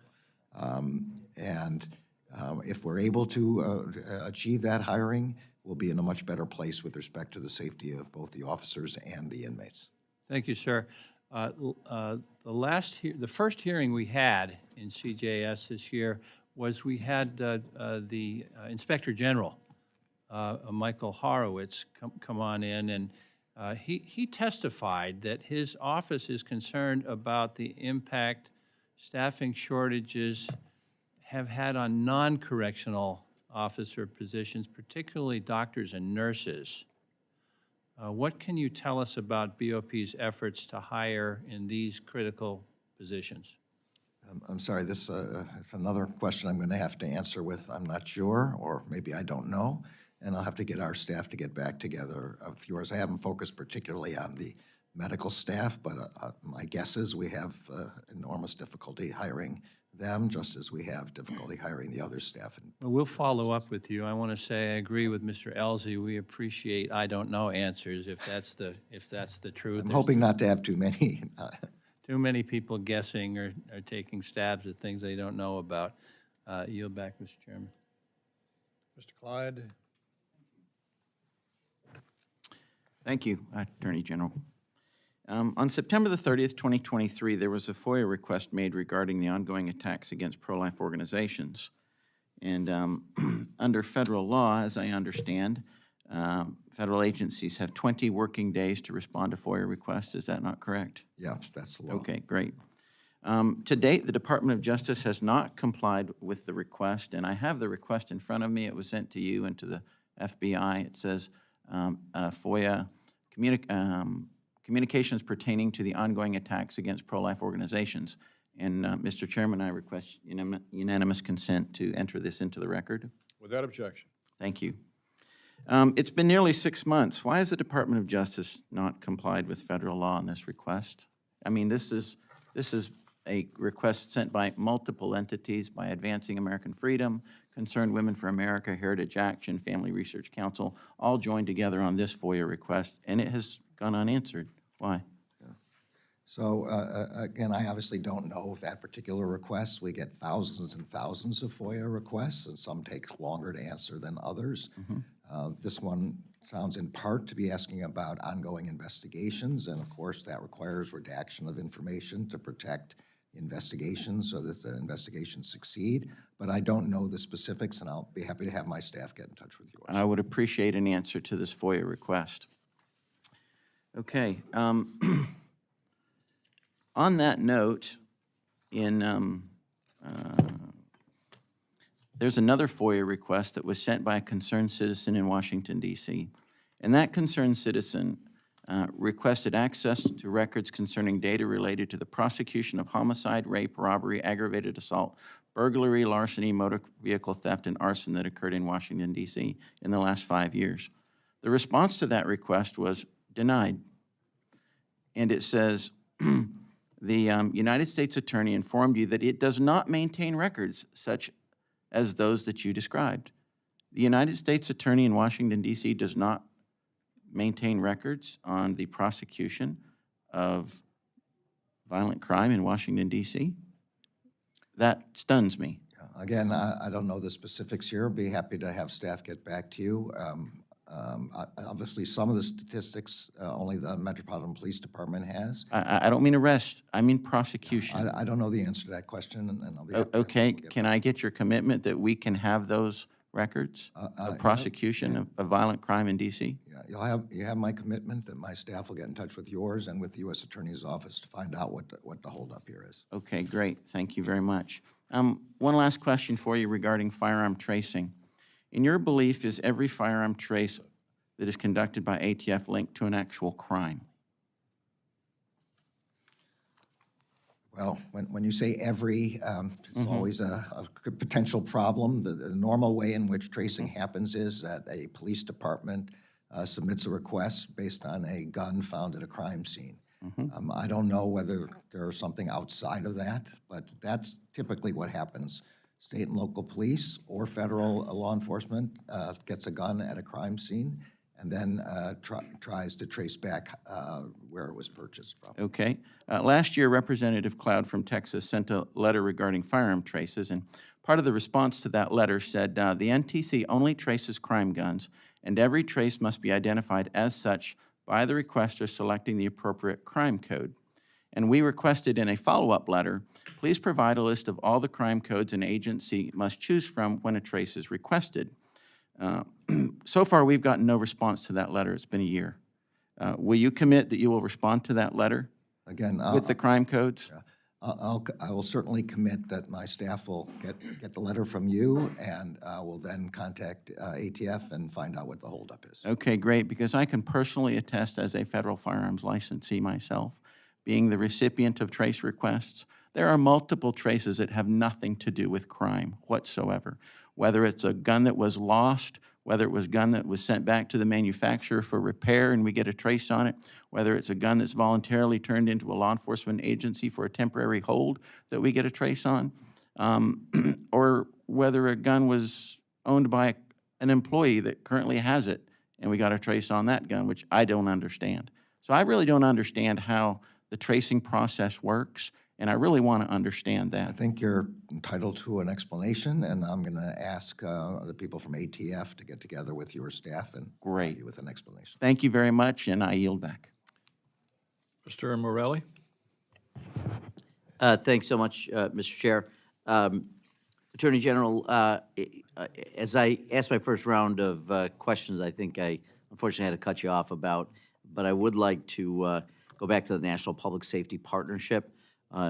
If we're able to achieve that hiring, we'll be in a much better place with respect to the safety of both the officers and the inmates. Thank you, sir. The first hearing we had in CJS this year was we had the Inspector General, Michael Horowitz, come on in, and he testified that his office is concerned about the impact staffing shortages have had on non-correctional officer positions, particularly doctors and nurses. What can you tell us about BOP's efforts to hire in these critical positions? I'm sorry, this is another question I'm going to have to answer with I'm not sure, or maybe I don't know, and I'll have to get our staff to get back together with yours. I haven't focused particularly on the medical staff, but my guess is we have enormous difficulty hiring them, just as we have difficulty hiring the other staff. Well, we'll follow up with you. I want to say I agree with Mr. Elzey. We appreciate I don't know answers if that's the truth. I'm There's hoping not to have too many. too many people guessing or taking stabs at things they don't know about. Yield back, Mr. Chairman. Mr. Clyde? Thank you, Attorney General. On September the 30th, 2023, there was a FOIA request made regarding the ongoing attacks against pro-life organizations. And under federal law, as I understand, federal agencies have 20 working days to respond to FOIA requests. Is that not correct? Yes, that's the law. Okay, great. To date, the Department of Justice has not complied with the request, and I have the request in front of me. It was sent to you and to the FBI. It says FOIA communications pertaining to the ongoing attacks against pro-life organizations. And Mr. Chairman, I request unanimous consent to enter this into the record. Without objection. Thank you. It's been nearly 6 months. Why has the Department of Justice not complied with federal law on this request? I mean, this is a request sent by multiple entities, by Advancing American Freedom, Concerned Women for America, Heritage Action, Family Research Council, all joined together on this FOIA request, and it has gone unanswered. Why? So, again, I obviously don't know that particular request. We get thousands and thousands of FOIA requests, and some take longer to answer than others. This one sounds in part to be asking about ongoing investigations, and of course, that requires redaction of information to protect investigations so that the investigations succeed. But I don't know the specifics, and I'll be happy to have my staff get in touch with yours. I would appreciate an answer to this FOIA request. Okay. On that note, there's another FOIA request that was sent by a concerned citizen in Washington, D.C. And that concerned citizen requested access to records concerning data related to the prosecution of homicide, rape, robbery, aggravated assault, burglary, larceny, motor vehicle theft, and arson that occurred in Washington, D.C. in the last 5 years. The response to that request was denied. And it says, the United States Attorney informed you that it does not maintain records such as those that you described. The United States Attorney in Washington, D.C. does not maintain records on the prosecution of violent crime in Washington, D.C.? That stuns me. Again, I don't know the specifics here. Be happy to have staff get back to you. Obviously, some of the statistics only the Metropolitan Police Department has. I don't mean arrest, I mean prosecution. I don't know the answer to that question, and I'll be happy to Okay, get can I get your commitment that we can have those records of prosecution of violent crime in D.C.? Yeah, you have my commitment that my staff will get in touch with yours and with the U.S. Attorney's Office to find out what the holdup here is. Okay, great, thank you very much. One last question for you regarding firearm tracing. In your belief, is every firearm trace that is conducted by ATF linked to an actual crime? Well, when you say every, it's always a potential problem. The normal way in which tracing happens is that a police department submits a request based on a gun found at a crime scene. I don't know whether there's something outside of that, but that's typically what happens. State and local police or federal law enforcement gets a gun at a crime scene and then tries to trace back where it was purchased from. Okay. Last year, Representative Cloud from Texas sent a letter regarding firearm traces, and part of the response to that letter said, the NTC only traces crime guns, and every trace must be identified as such by the requester selecting the appropriate crime code. And we requested in a follow-up letter, please provide a list of all the crime codes an agency must choose from when a trace is requested. So far, we've gotten no response to that letter. It's been a year. Will you commit that you will respond to that letter Again, with the crime codes? I will certainly commit that my staff will get the letter from you, and will then contact ATF and find out what the holdup is. Okay, great, because I can personally attest as a federal firearms licensee myself, being the recipient of trace requests, there are multiple traces that have nothing to do with crime whatsoever. Whether it's a gun that was lost, whether it was a gun that was sent back to the manufacturer for repair and we get a trace on it, whether it's a gun that's voluntarily turned into a law enforcement agency for a temporary hold that we get a trace on, or whether a gun was owned by an employee that currently has it and we got a trace on that gun, which I don't understand. So I really don't understand how the tracing process works, and I really want to understand I that. think you're entitled to an explanation, and I'm going to ask the people from ATF to get together with your staff and provide Great. you with an explanation. Thank you very much, and I yield back. Mr. Morelli? Thanks so much, Mr. Chair. Attorney General, as I asked my first round of questions, I think I unfortunately had to cut you off about, but I would like to go back to the National Public Safety Partnership,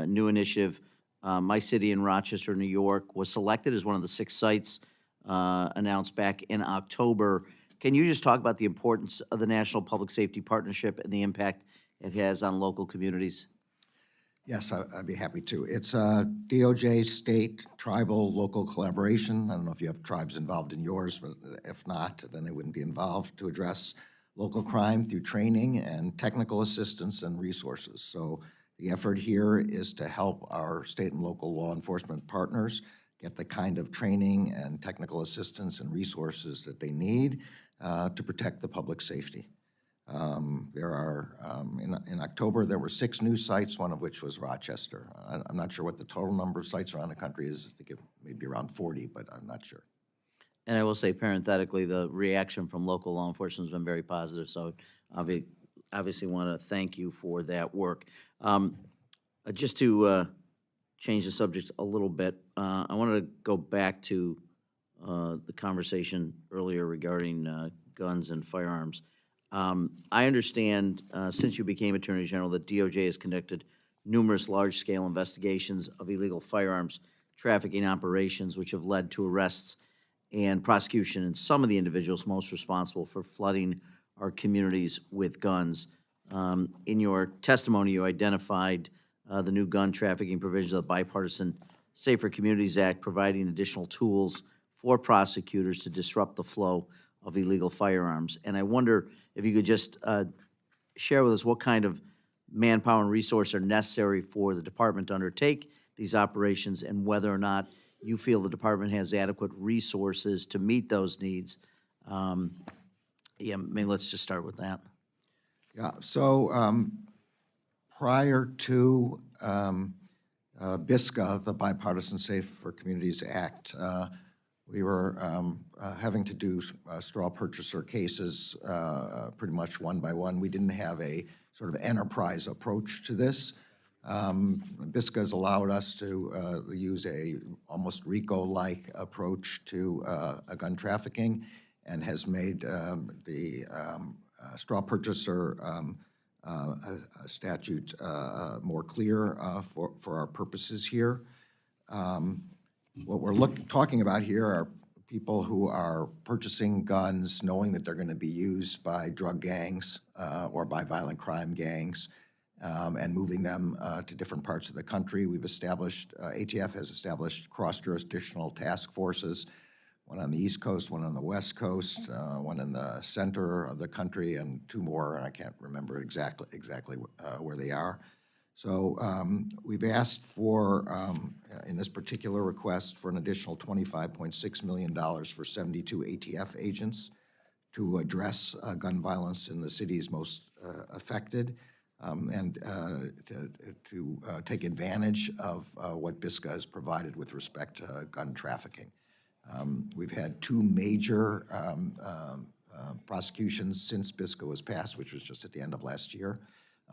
new initiative. My city in Rochester, New York, was selected as one of the 6 sites announced back in October. Can you just talk about the importance of the National Public Safety Partnership and the impact it has on local communities? Yes, I'd be happy to. It's a DOJ, state, tribal, local collaboration. I don't know if you have tribes involved in yours, but if not, then they wouldn't be involved, to address local crime through training and technical assistance and resources. So the effort here is to help our state and local law enforcement partners get the kind of training and technical assistance and resources that they need to protect the public safety. There are, in October, there were 6 new sites, one of which was Rochester. I'm not sure what the total number of sites around the country is. I think it may be around 40, but I'm not sure. And I will say parenthetically, the reaction from local law enforcement has been very positive, so obviously want to thank you for that work. Just to change the subject a little bit, I wanted to go back to the conversation earlier regarding guns and firearms. I understand since you became Attorney General that DOJ has conducted numerous large-scale investigations of illegal firearms trafficking operations, which have led to arrests and prosecution in some of the individuals most responsible for flooding our communities with guns. In your testimony, you identified the new gun trafficking provisions of the Bipartisan Safer Communities Act, providing additional tools for prosecutors to disrupt the flow of illegal firearms. And I wonder if you could just share with us what kind of manpower and resource are necessary for the department to undertake these operations, and whether or not you feel the department has adequate resources to meet those needs. Yeah, maybe let's just start with that. Yeah, so prior to BISCA, the Bipartisan Safer Communities Act, we were having to do straw purchaser cases pretty much one by one. We didn't have a sort of enterprise approach to this. BISCA has allowed us to use a almost RICO-like approach to gun trafficking, and has made the straw purchaser statute more clear for our purposes here. What we're talking about here are people who are purchasing guns knowing that they're going to be used by drug gangs or by violent crime gangs, and moving them to different parts of the country. We've established, ATF has established cross-jurisdictional task forces, one on the East Coast, one on the West Coast, one in the center of the country, and two more, and I can't remember exactly where they are. So we've asked for, in this particular request, for an additional $25.6 million for 72 ATF agents to address gun violence in the cities most affected, and to take advantage of what BISCA has provided with respect to gun trafficking. We've had two major prosecutions since BISCA was passed, which was just at the end of last year.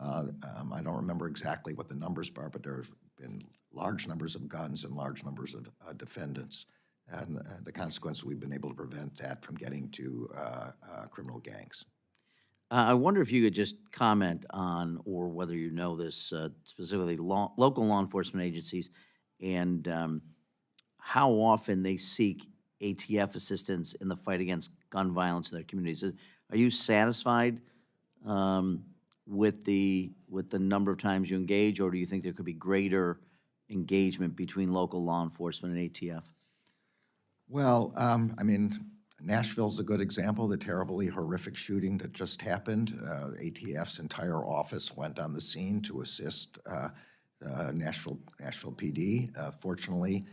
I don't remember exactly what the numbers are, but there have been large numbers of guns and large numbers of defendants. And the consequence, we've been able to prevent that from getting to criminal gangs. I wonder if you could just comment on, or whether you know this, specifically local law enforcement agencies, and how often they seek ATF assistance in the fight against gun violence in their communities. Are you satisfied with the number of times you engage, or do you think there could be greater engagement between local law enforcement and ATF? Well, I mean, Nashville's a good example, the terribly horrific shooting that just happened. ATF's entire office went on the scene to assist Nashville PD. Fortunately,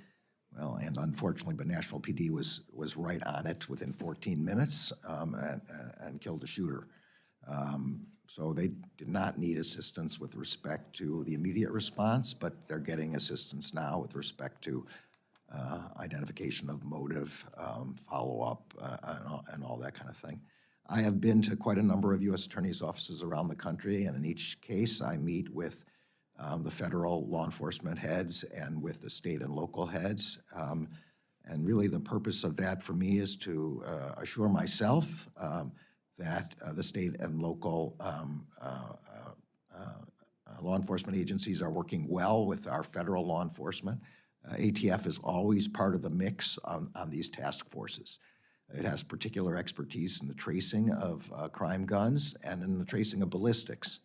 well, and unfortunately, but Nashville PD was right on it within 14 minutes and killed the shooter. So they did not need assistance with respect to the immediate response, but they're getting assistance now with respect to identification of motive, follow-up, and all that kind of thing. I have been to quite a number of U.S. attorneys' offices around the country, and in each case, I meet with the federal law enforcement heads and with the state and local heads. And really the purpose of that for me is to assure myself that the state and local law enforcement agencies are working well with our federal law enforcement. ATF is always part of the mix on these task forces. It has particular expertise in the tracing of crime guns and in the tracing of ballistics,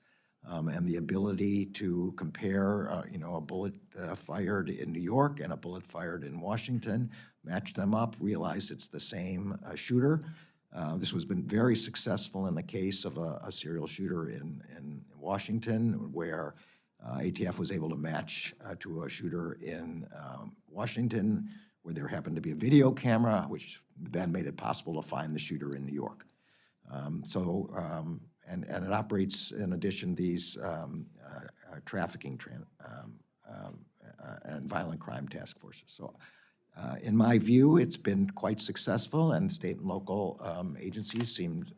and the ability to compare, a bullet fired in New York and a bullet fired in Washington, match them up, realize it's the same shooter. This has been very successful in the case of a serial shooter in Washington, where ATF was able to match to a shooter in Washington, where there happened to be a video camera, which then made it possible to find the shooter in New York. And it operates, in addition, these trafficking and violent crime task forces. So in my view, it's been quite successful, and state and local agencies seemed,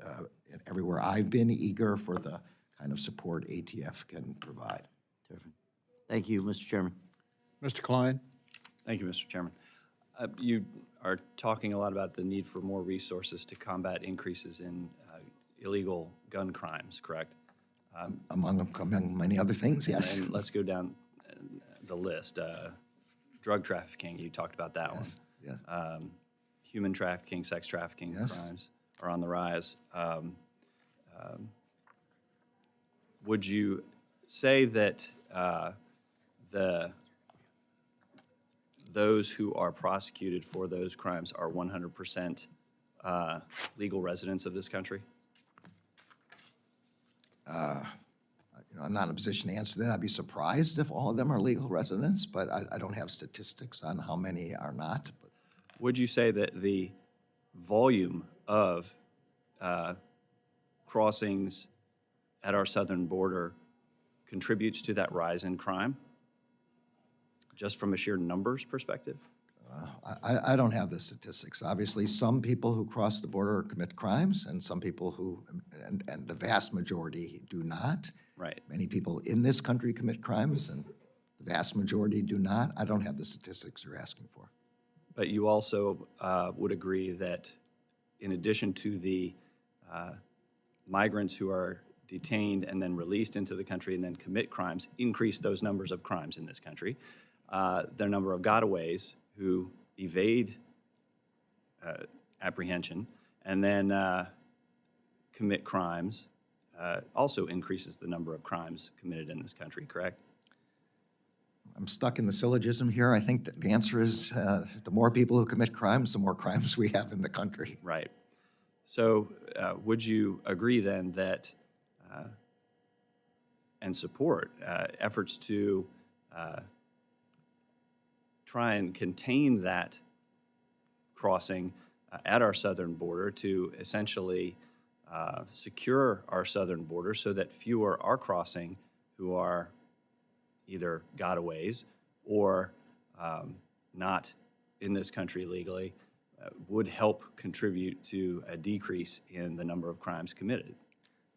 everywhere I've been, eager for the kind of support ATF can provide. Terrific. Thank you, Mr. Chairman. Mr. Klein? Thank you, Mr. Chairman. You are talking a lot about the need for more resources to combat increases in illegal gun crimes, correct? Among many other things, yes. And let's go down the list. Drug trafficking, you talked about that one. Yes. Human trafficking, sex trafficking Yes. crimes are on the rise. Would you say that those who are prosecuted for those crimes are 100% legal residents of this country? I'm not in a position to answer that. I'd be surprised if all of them are legal residents, but I don't have statistics on how many are not. But Would you say that the volume of crossings at our southern border contributes to that rise in crime, just from a sheer numbers perspective? I don't have the statistics. Obviously, some people who cross the border commit crimes, and some people who, and the vast majority do not. Right. Many people in this country commit crimes, and the vast majority do not. I don't have the statistics you're asking for. But you also would agree that in addition to the migrants who are detained and then released into the country and then commit crimes, increase those numbers of crimes in this country, the number of gotaways who evade apprehension and then commit crimes also increases the number of crimes committed in this country, correct? I'm stuck in the syllogism here. I think that the answer is the more people who commit crimes, the more crimes we have in the country. Right. So would you agree then that, and support efforts to try and contain that crossing at our southern border to essentially secure our southern border so that fewer are crossing who are either gotaways or not in this country legally, would help contribute to a decrease in the number of crimes committed?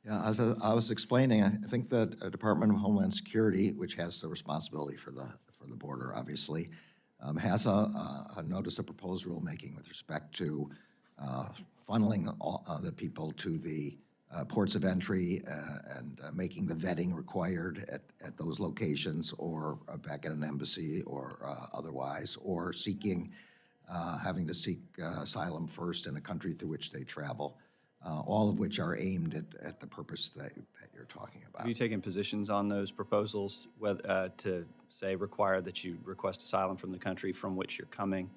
Yeah, as I was explaining, I think that the Department of Homeland Security, which has the responsibility for the border, obviously, has a notice of proposed rulemaking with respect to funneling the people to the ports of entry and making the vetting required at those locations or back at an embassy or otherwise, or having to seek asylum first in the country through which they travel, all of which are aimed at the purpose that you're talking about. Have you taken positions on those proposals to, say, require that you request asylum from the country from which you're coming,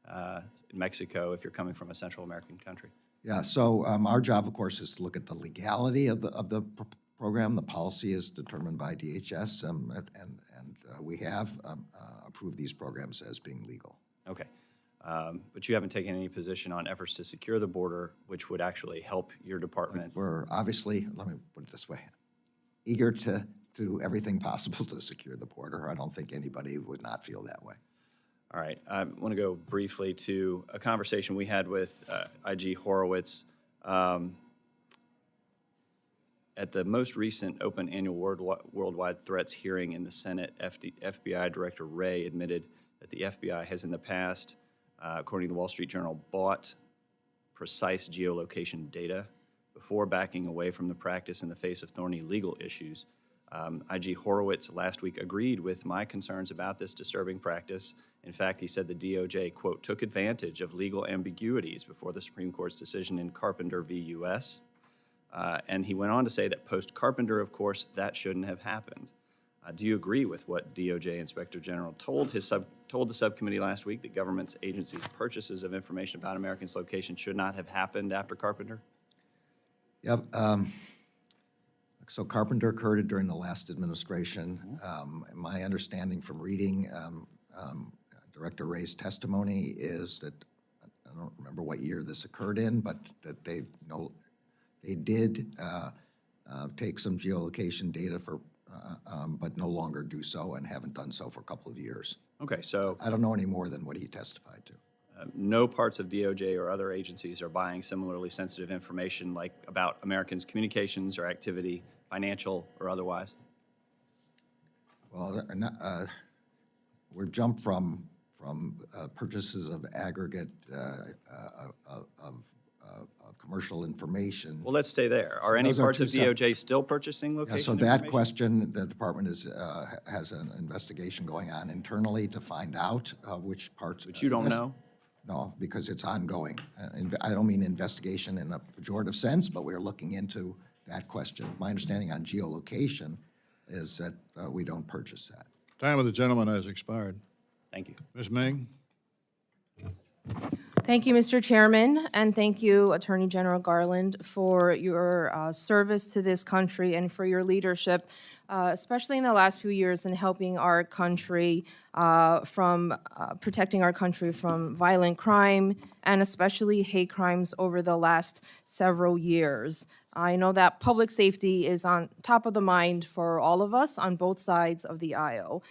in Mexico, if you're coming from a Central American country? Yeah, so our job, of course, is to look at the legality of the program. The policy is determined by DHS, and we have approved these programs as being legal. Okay. But you haven't taken any position on efforts to secure the border, which would actually help your department? We're obviously, let me put it this way, eager to do everything possible to secure the border. I don't think anybody would not feel that way. All right. I want to go briefly to a conversation we had with IG Horowitz at the most recent open annual worldwide threats hearing in the Senate. FBI Director Wray admitted that the FBI has in the past, according to the Wall Street Journal, bought precise geolocation data before backing away from the practice in the face of thorny legal issues. IG Horowitz last week agreed with my concerns about this disturbing practice. In fact, he said the DOJ, quote, took advantage of legal ambiguities before the Supreme Court's decision in Carpenter v. U.S. And he went on to say that post-Carpenter, of course, that shouldn't have happened. Do you agree with what DOJ Inspector General told the subcommittee last week, that government agencies' purchases of information about Americans' location should not have happened after Carpenter? Yeah, so Carpenter occurred during the last administration. My understanding from reading Director Wray's testimony is that, I don't remember what year this occurred in, but that they did take some geolocation data but no longer do so and haven't done so for a couple of years. Okay, so I don't know any more than what he testified to. no parts of DOJ or other agencies are buying similarly sensitive information like about Americans' communications or activity, financial or otherwise? Well, we've jumped from purchases of aggregate of commercial information. Well, let's stay there. Are any Those are parts of two sep- DOJ still purchasing Yeah, location so that information? question, the department has an investigation going on internally to find out which parts. But you don't know? No, because it's ongoing. I don't mean investigation in a pejorative sense, but we're looking into that question. My understanding on geolocation is that we don't purchase that. Time of the gentleman has expired. Thank you. Ms. Ming? Thank you, Mr. Chairman, and thank you, Attorney General Garland, for your service to this country and for your leadership, especially in the last few years in helping our country from protecting our country from violent crime and especially hate crimes over the last several years. I know that public safety is on top of the mind for all of us on both sides of the aisle.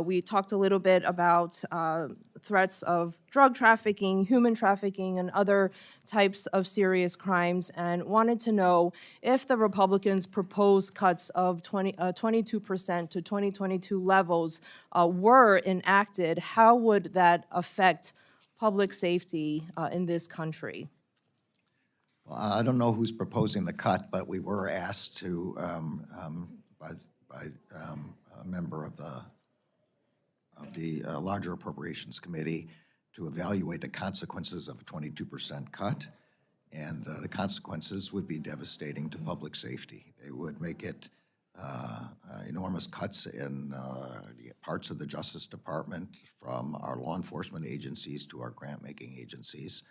We talked a little bit about threats of drug trafficking, human trafficking, and other types of serious crimes, and wanted to know if the Republicans' proposed cuts of 22% to 2022 levels were enacted, how would that affect public safety in this country? Well, I don't know who's proposing the cut, but we were asked to, by a member of the larger Appropriations Committee, to evaluate the consequences of a 22% cut. And the consequences would be devastating to public safety. They would make it enormous cuts in the parts of the Justice Department, from our law enforcement agencies to our grant-making agencies,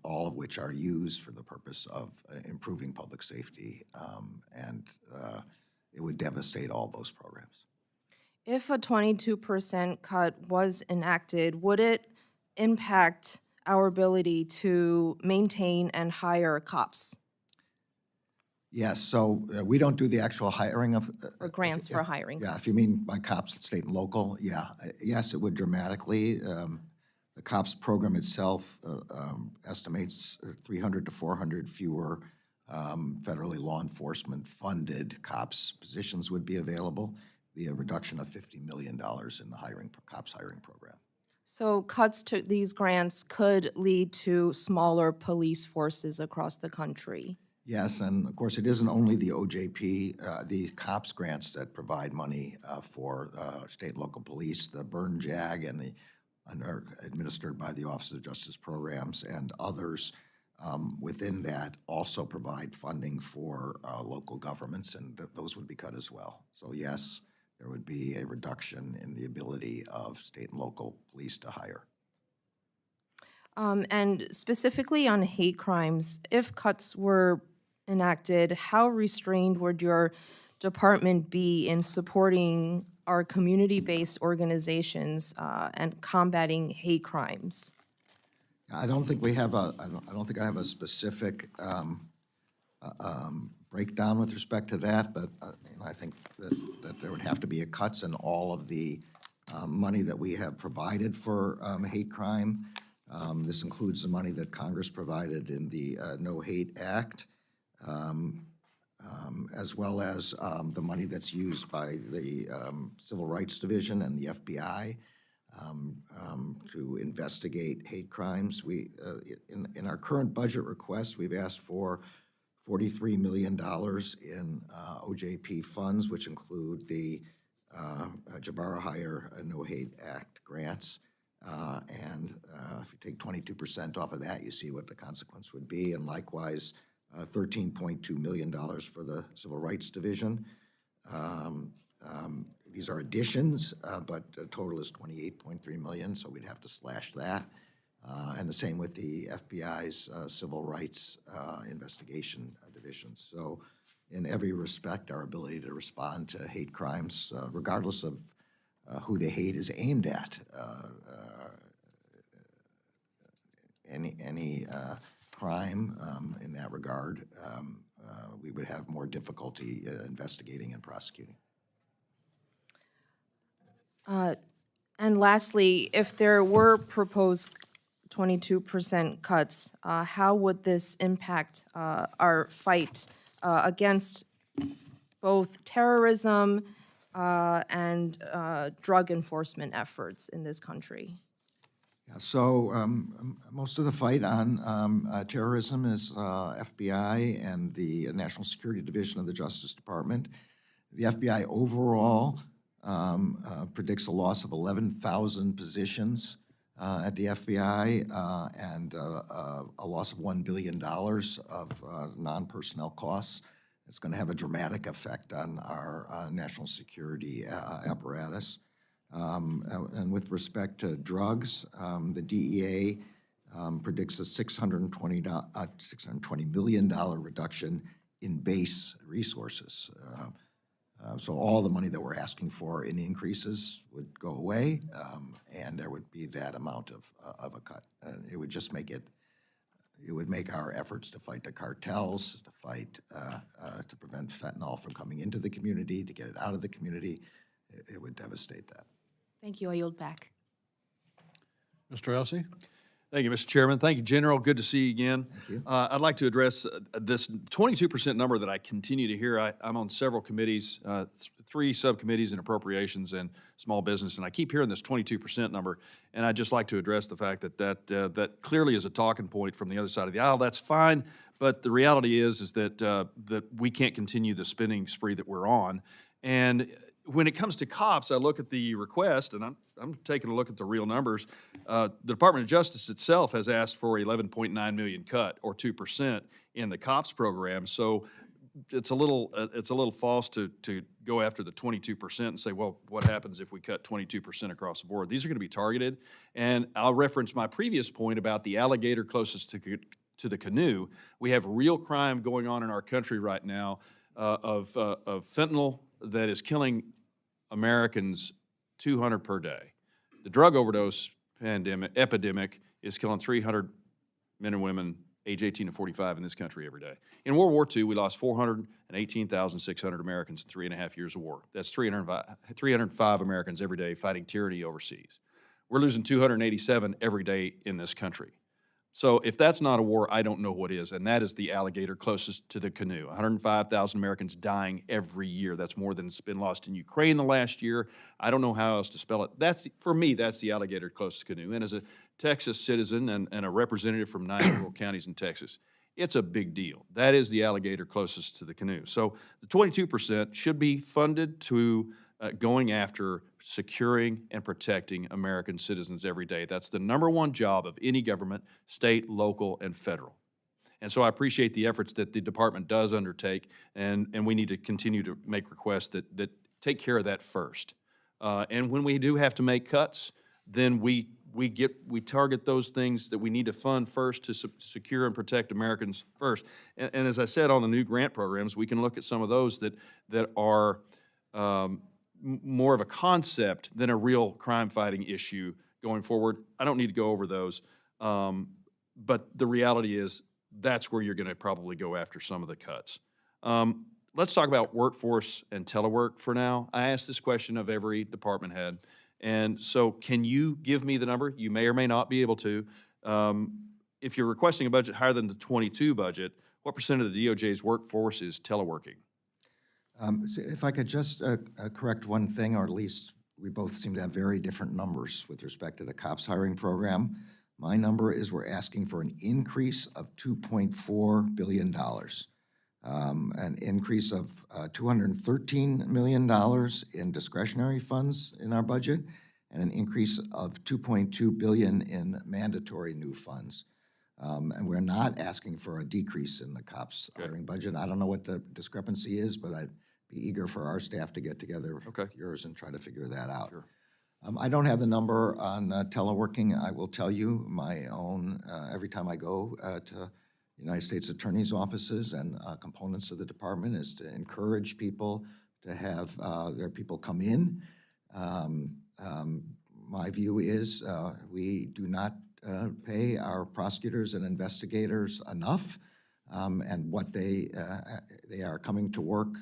all of which are used for the purpose of improving public safety, and it would devastate all those programs. If a 22% cut was enacted, would it impact our ability to maintain and hire cops Yes, so we don't do the actual hiring of. or grants for hiring? Yeah, if you mean by cops, state and local, yeah. Yes, it would dramatically. The COPS program itself estimates 300 to 400 fewer federally law enforcement funded COPS positions would be available, be a reduction of $50 million in the COPS hiring program. So cuts to these grants could lead to smaller police forces across the country. Yes, and of course, it isn't only the OJP, the COPS grants that provide money for state and local police, the Burn JAG and are administered by the Office of Justice Programs, and others within that also provide funding for local governments, and those would be cut as well. So yes, there would be a reduction in the ability of state and local police to hire. And specifically on hate crimes, if cuts were enacted, how restrained would your department be in supporting our community-based organizations and combating hate crimes? I don't think we have a. I don't think I have a specific breakdown with respect to that, but I think that there would have to be a cuts in all of the money that we have provided for hate crime. This includes the money that Congress provided in the No Hate Act, as well as the money that's used by the Civil Rights Division and the FBI to investigate hate crimes. We, in our current budget request, we've asked for $43 million in OJP funds, which include the Jabara Hire No Hate Act grants. And if you take 22% off of that, you see what the consequence would be. And likewise, $13.2 million for the Civil Rights Division. These are additions, but the total is $28.3 million, so we'd have to slash that. And the same with the FBI's Civil Rights Investigation Division. So in every respect, our ability to respond to hate crimes, regardless of who the hate is aimed at, any crime in that regard, we would have more difficulty investigating and prosecuting. And lastly, if there were proposed 22% cuts, how would this impact our fight against both terrorism and drug enforcement efforts in this country? Yeah, so most of the fight on terrorism is FBI and the National Security Division of the Justice Department. The FBI overall predicts a loss of 11,000 positions at the FBI and a loss of $1 billion of non-personnel costs. It's going to have a dramatic effect on our national security apparatus. And with respect to drugs, the DEA predicts a $620 million reduction in base resources. So all the money that we're asking for in increases would go away, and there would be that amount of a cut. And it would just make it would make our efforts to fight the cartels, to fight, to prevent fentanyl from coming into the community, to get it out of the community, it would devastate that. Thank you. I yield back. Mr. Elsey? Thank you, Mr. Chairman. Thank you, General. Good to see you again. Thank you. I'd like to address this 22% number that I continue to hear. I'm on several committees, 3 subcommittees in Appropriations and Small Business, and I keep hearing this 22% number, and I'd just like to address the fact that clearly is a talking point from the other side of the aisle. That's fine, but the reality is that we can't continue the spending spree that we're on. And when it comes to cops, I look at the request, and I'm taking a look at the real numbers. The Department of Justice itself has asked for 11.9 million cut, or 2%, in the cops program. So it's a little false to go after the 22% and say, well, what happens if we cut 22% across the board? These are going to be targeted, and I'll reference my previous point about the alligator closest to the canoe. We have real crime going on in our country right now of fentanyl that is killing Americans 200 per day. The drug overdose epidemic is killing 300 men and women age 18 to 45 in this country every day. In World War II, we lost 418,600 Americans in 3.5 years of war. That's 305 Americans every day fighting tyranny overseas. We're losing 287 every day in this country. So if that's not a war, I don't know what is, and that is the alligator closest to the canoe. 105,000 Americans dying every year. That's more than's been lost in Ukraine the last year. I don't know how else to spell it. For me, that's the alligator closest to the canoe. And as a Texas citizen and a representative from 9 rural counties in Texas, it's a big deal. That is the alligator closest to the canoe. So the 22% should be funded to going after securing and protecting American citizens every day. That's the #1 job of any government, state, local, and federal. And so I appreciate the efforts that the department does undertake, and we need to continue to make requests that take care of that first. And when we do have to make cuts, then we target those things that we need to fund first to secure and protect Americans first. And as I said, on the new grant programs, we can look at some of those that are more of a concept than a real crime-fighting issue going forward. I don't need to go over those, but the reality is that's where you're going to probably go after some of the cuts. Let's talk about workforce and telework for now. I asked this question of every department head, and so can you give me the number? You may or may not be able to. If you're requesting a budget higher than the 22 budget, what % of the DOJ's workforce is teleworking? So if I could just correct one thing, or at least we both seem to have very different numbers with respect to the COPS hiring program. My number is we're asking for an increase of $2.4 billion, an increase of $213 million in discretionary funds in our budget, and an increase of $2.2 billion in mandatory new funds. And we're not asking for a decrease in the COPS hiring budget. I don't know what the discrepancy is, but I'd be eager for our staff to get together with yours and try to figure that out. Sure. I don't have the number on teleworking. I will tell you my own, every time I go to United States Attorney's offices and components of the department, is to encourage people to have their people come in. My view is we do not pay our prosecutors and investigators enough, and what they are coming to work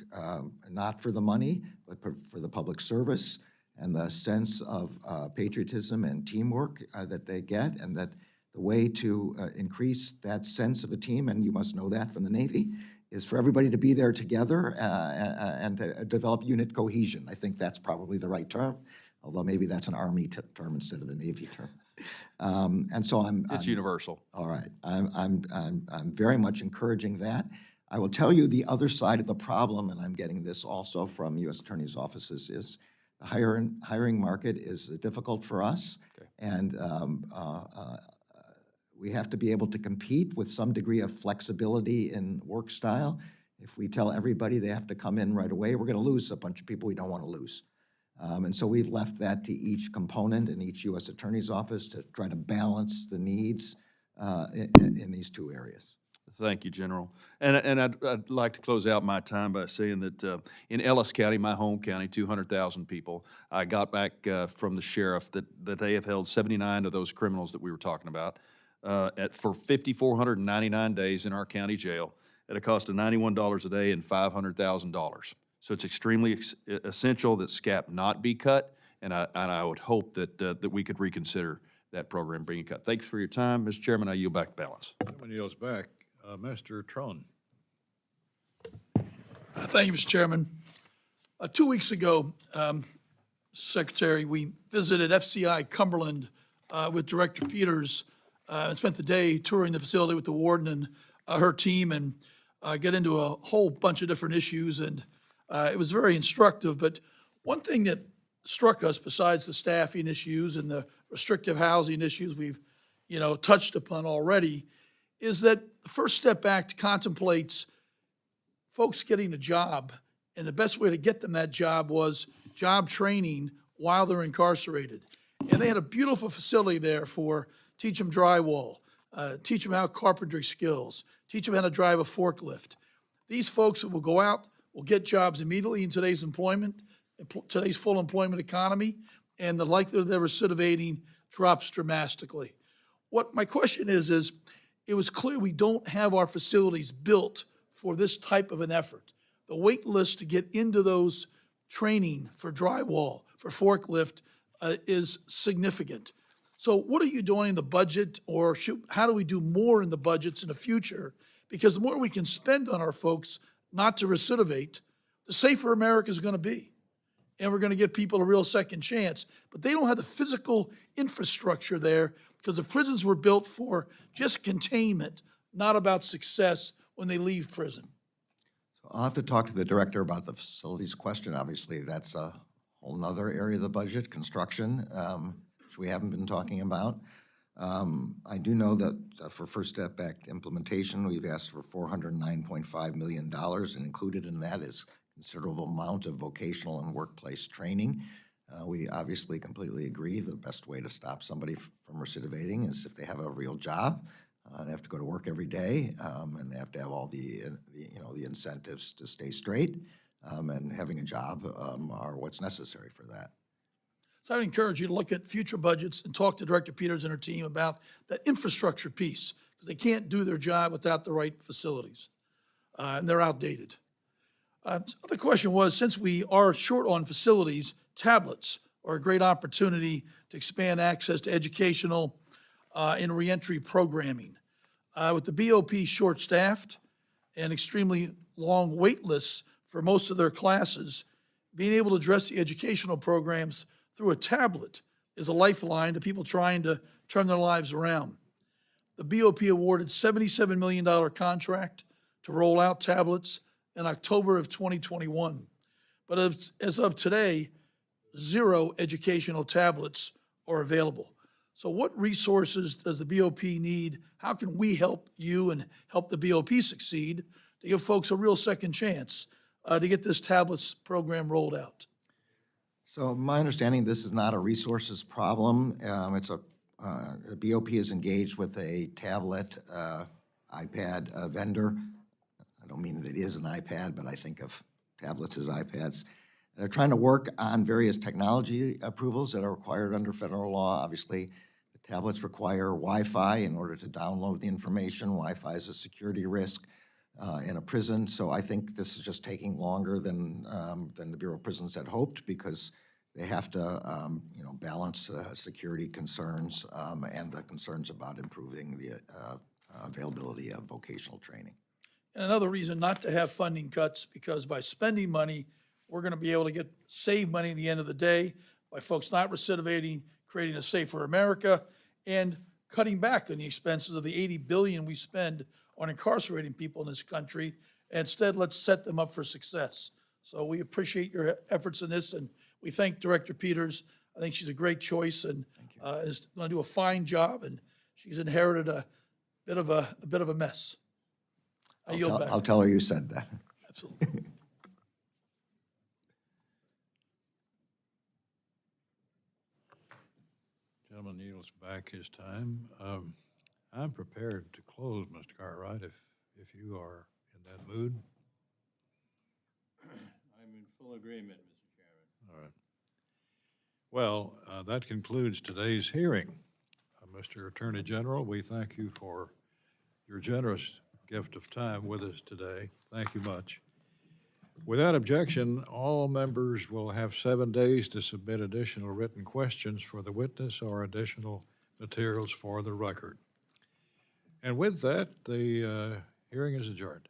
not for the money, but for the public service and the sense of patriotism and teamwork that they get, and that the way to increase that sense of a team, and you must know that from the Navy, is for everybody to be there together and to develop unit cohesion. I think that's probably the right term, although maybe that's an Army term instead of a Navy term. And so it's universal. All right, I'm very much encouraging that. I will tell you the other side of the problem, and I'm getting this also from U.S. Attorney's offices, is the hiring market is difficult for us, and we have to be able to compete with some degree of flexibility in work style. If we tell everybody they have to come in right away, we're going to lose a bunch of people we don't want to lose. And so we've left that to each component in each U.S. Attorney's office to try to balance the needs in these two areas. Thank you, General. And I'd like to close out my time by saying that in Ellis County, my home county, 200,000 people, I got back from the sheriff that they have held 79 of those criminals that we were talking about for 5,499 days in our county jail at a cost of $91 a day and $500,000. So it's extremely essential that SCAP not be cut, and I would hope that we could reconsider that program being cut. Thanks for your time, Mr. Chairman. I yield back to balance. Chairman yields back. Mr. Tron. Thank you, Mr. Chairman. 2 weeks ago, Secretary, we visited FCI Cumberland with Director Peters and spent the day touring the facility with the warden and her team, and get into a whole bunch of different issues, and it was very instructive. But One thing that struck us, besides the staffing issues and the restrictive housing issues we've, touched upon already, is that the First Step Act contemplates folks getting a job, and the best way to get them that job was job training while they're incarcerated. And they had a beautiful facility there for teach them drywall, teach them how carpentry skills, teach them how to drive a forklift. These folks will go out, will get jobs immediately in today's today's full employment economy, and the likelihood of their recidivating drops dramatically. What my question is it was clear we don't have our facilities built for this type of an effort. The wait list to get into those training for drywall, for forklift, is significant. So what are you doing in the budget, or how do we do more in the budgets in the future? Because the more we can spend on our folks not to recidivate, the safer America is going to be. And we're going to give people a real second chance. But they don't have the physical infrastructure there because the prisons were built for just containment, not about success when they leave prison. I'll have to talk to the director about the facilities question. Obviously, that's a whole nother area of the budget, construction, which we haven't been talking about. I do know that for First Step Act implementation, we've asked for $409.5 million, and included in that is considerable amount of vocational and workplace training. We obviously completely agree the best way to stop somebody from recidivating is if they have a real job. They have to go to work every day, and they have to have all the incentives to stay straight, and having a job are what's necessary for that. So I would encourage you to look at future budgets and talk to Director Peters and her team about that infrastructure piece, because they can't do their job without the right facilities, and they're outdated. The question was, since we are short on facilities, tablets are a great opportunity to expand access to educational and reentry programming. With the BOP short-staffed and extremely long wait lists for most of their classes, being able to address the educational programs through a tablet is a lifeline to people trying to turn their lives around. The BOP awarded $77 million contract to roll out tablets in October of 2021. But as of today, 0 educational tablets are available. So what resources does the BOP need? How can we help you and help the BOP succeed to give folks a real second chance to get this tablets program rolled out? So my understanding, this is not a resources problem. The BOP is engaged with a tablet, iPad vendor. I don't mean that it is an iPad, but I think of tablets as iPads. They're trying to work on various technology approvals that are required under federal law. Obviously, the tablets require Wi-Fi in order to download the information. Wi-Fi is a security risk in a prison, so I think this is just taking longer than the Bureau of Prisons had hoped, because they have to balance security concerns and the concerns about improving the availability of vocational training. And another reason not to have funding cuts, because by spending money, we're going to be able to save money at the end of the day by folks not recidivating, creating a safer America, and cutting back on the expenses of the $80 billion we spend on incarcerating people in this country. Instead, let's set them up for success. So we appreciate your efforts in this, and we thank Director Peters. I think she's a great choice and is going to do a fine job, and she's inherited a bit of a mess. I yield back. I'll tell her you said that. Absolutely. Gentleman yields back his time. I'm prepared to close, Mr. Cartwright, if you are in that mood. I'm in full agreement, Mr. Chairman. All right. Well, that concludes today's hearing. Mr. Attorney General, we thank you for your generous gift of time with us today. Thank you much. Without objection, all members will have 7 days to submit additional written questions for the witness or additional materials for the record. And with that, the hearing is adjourned.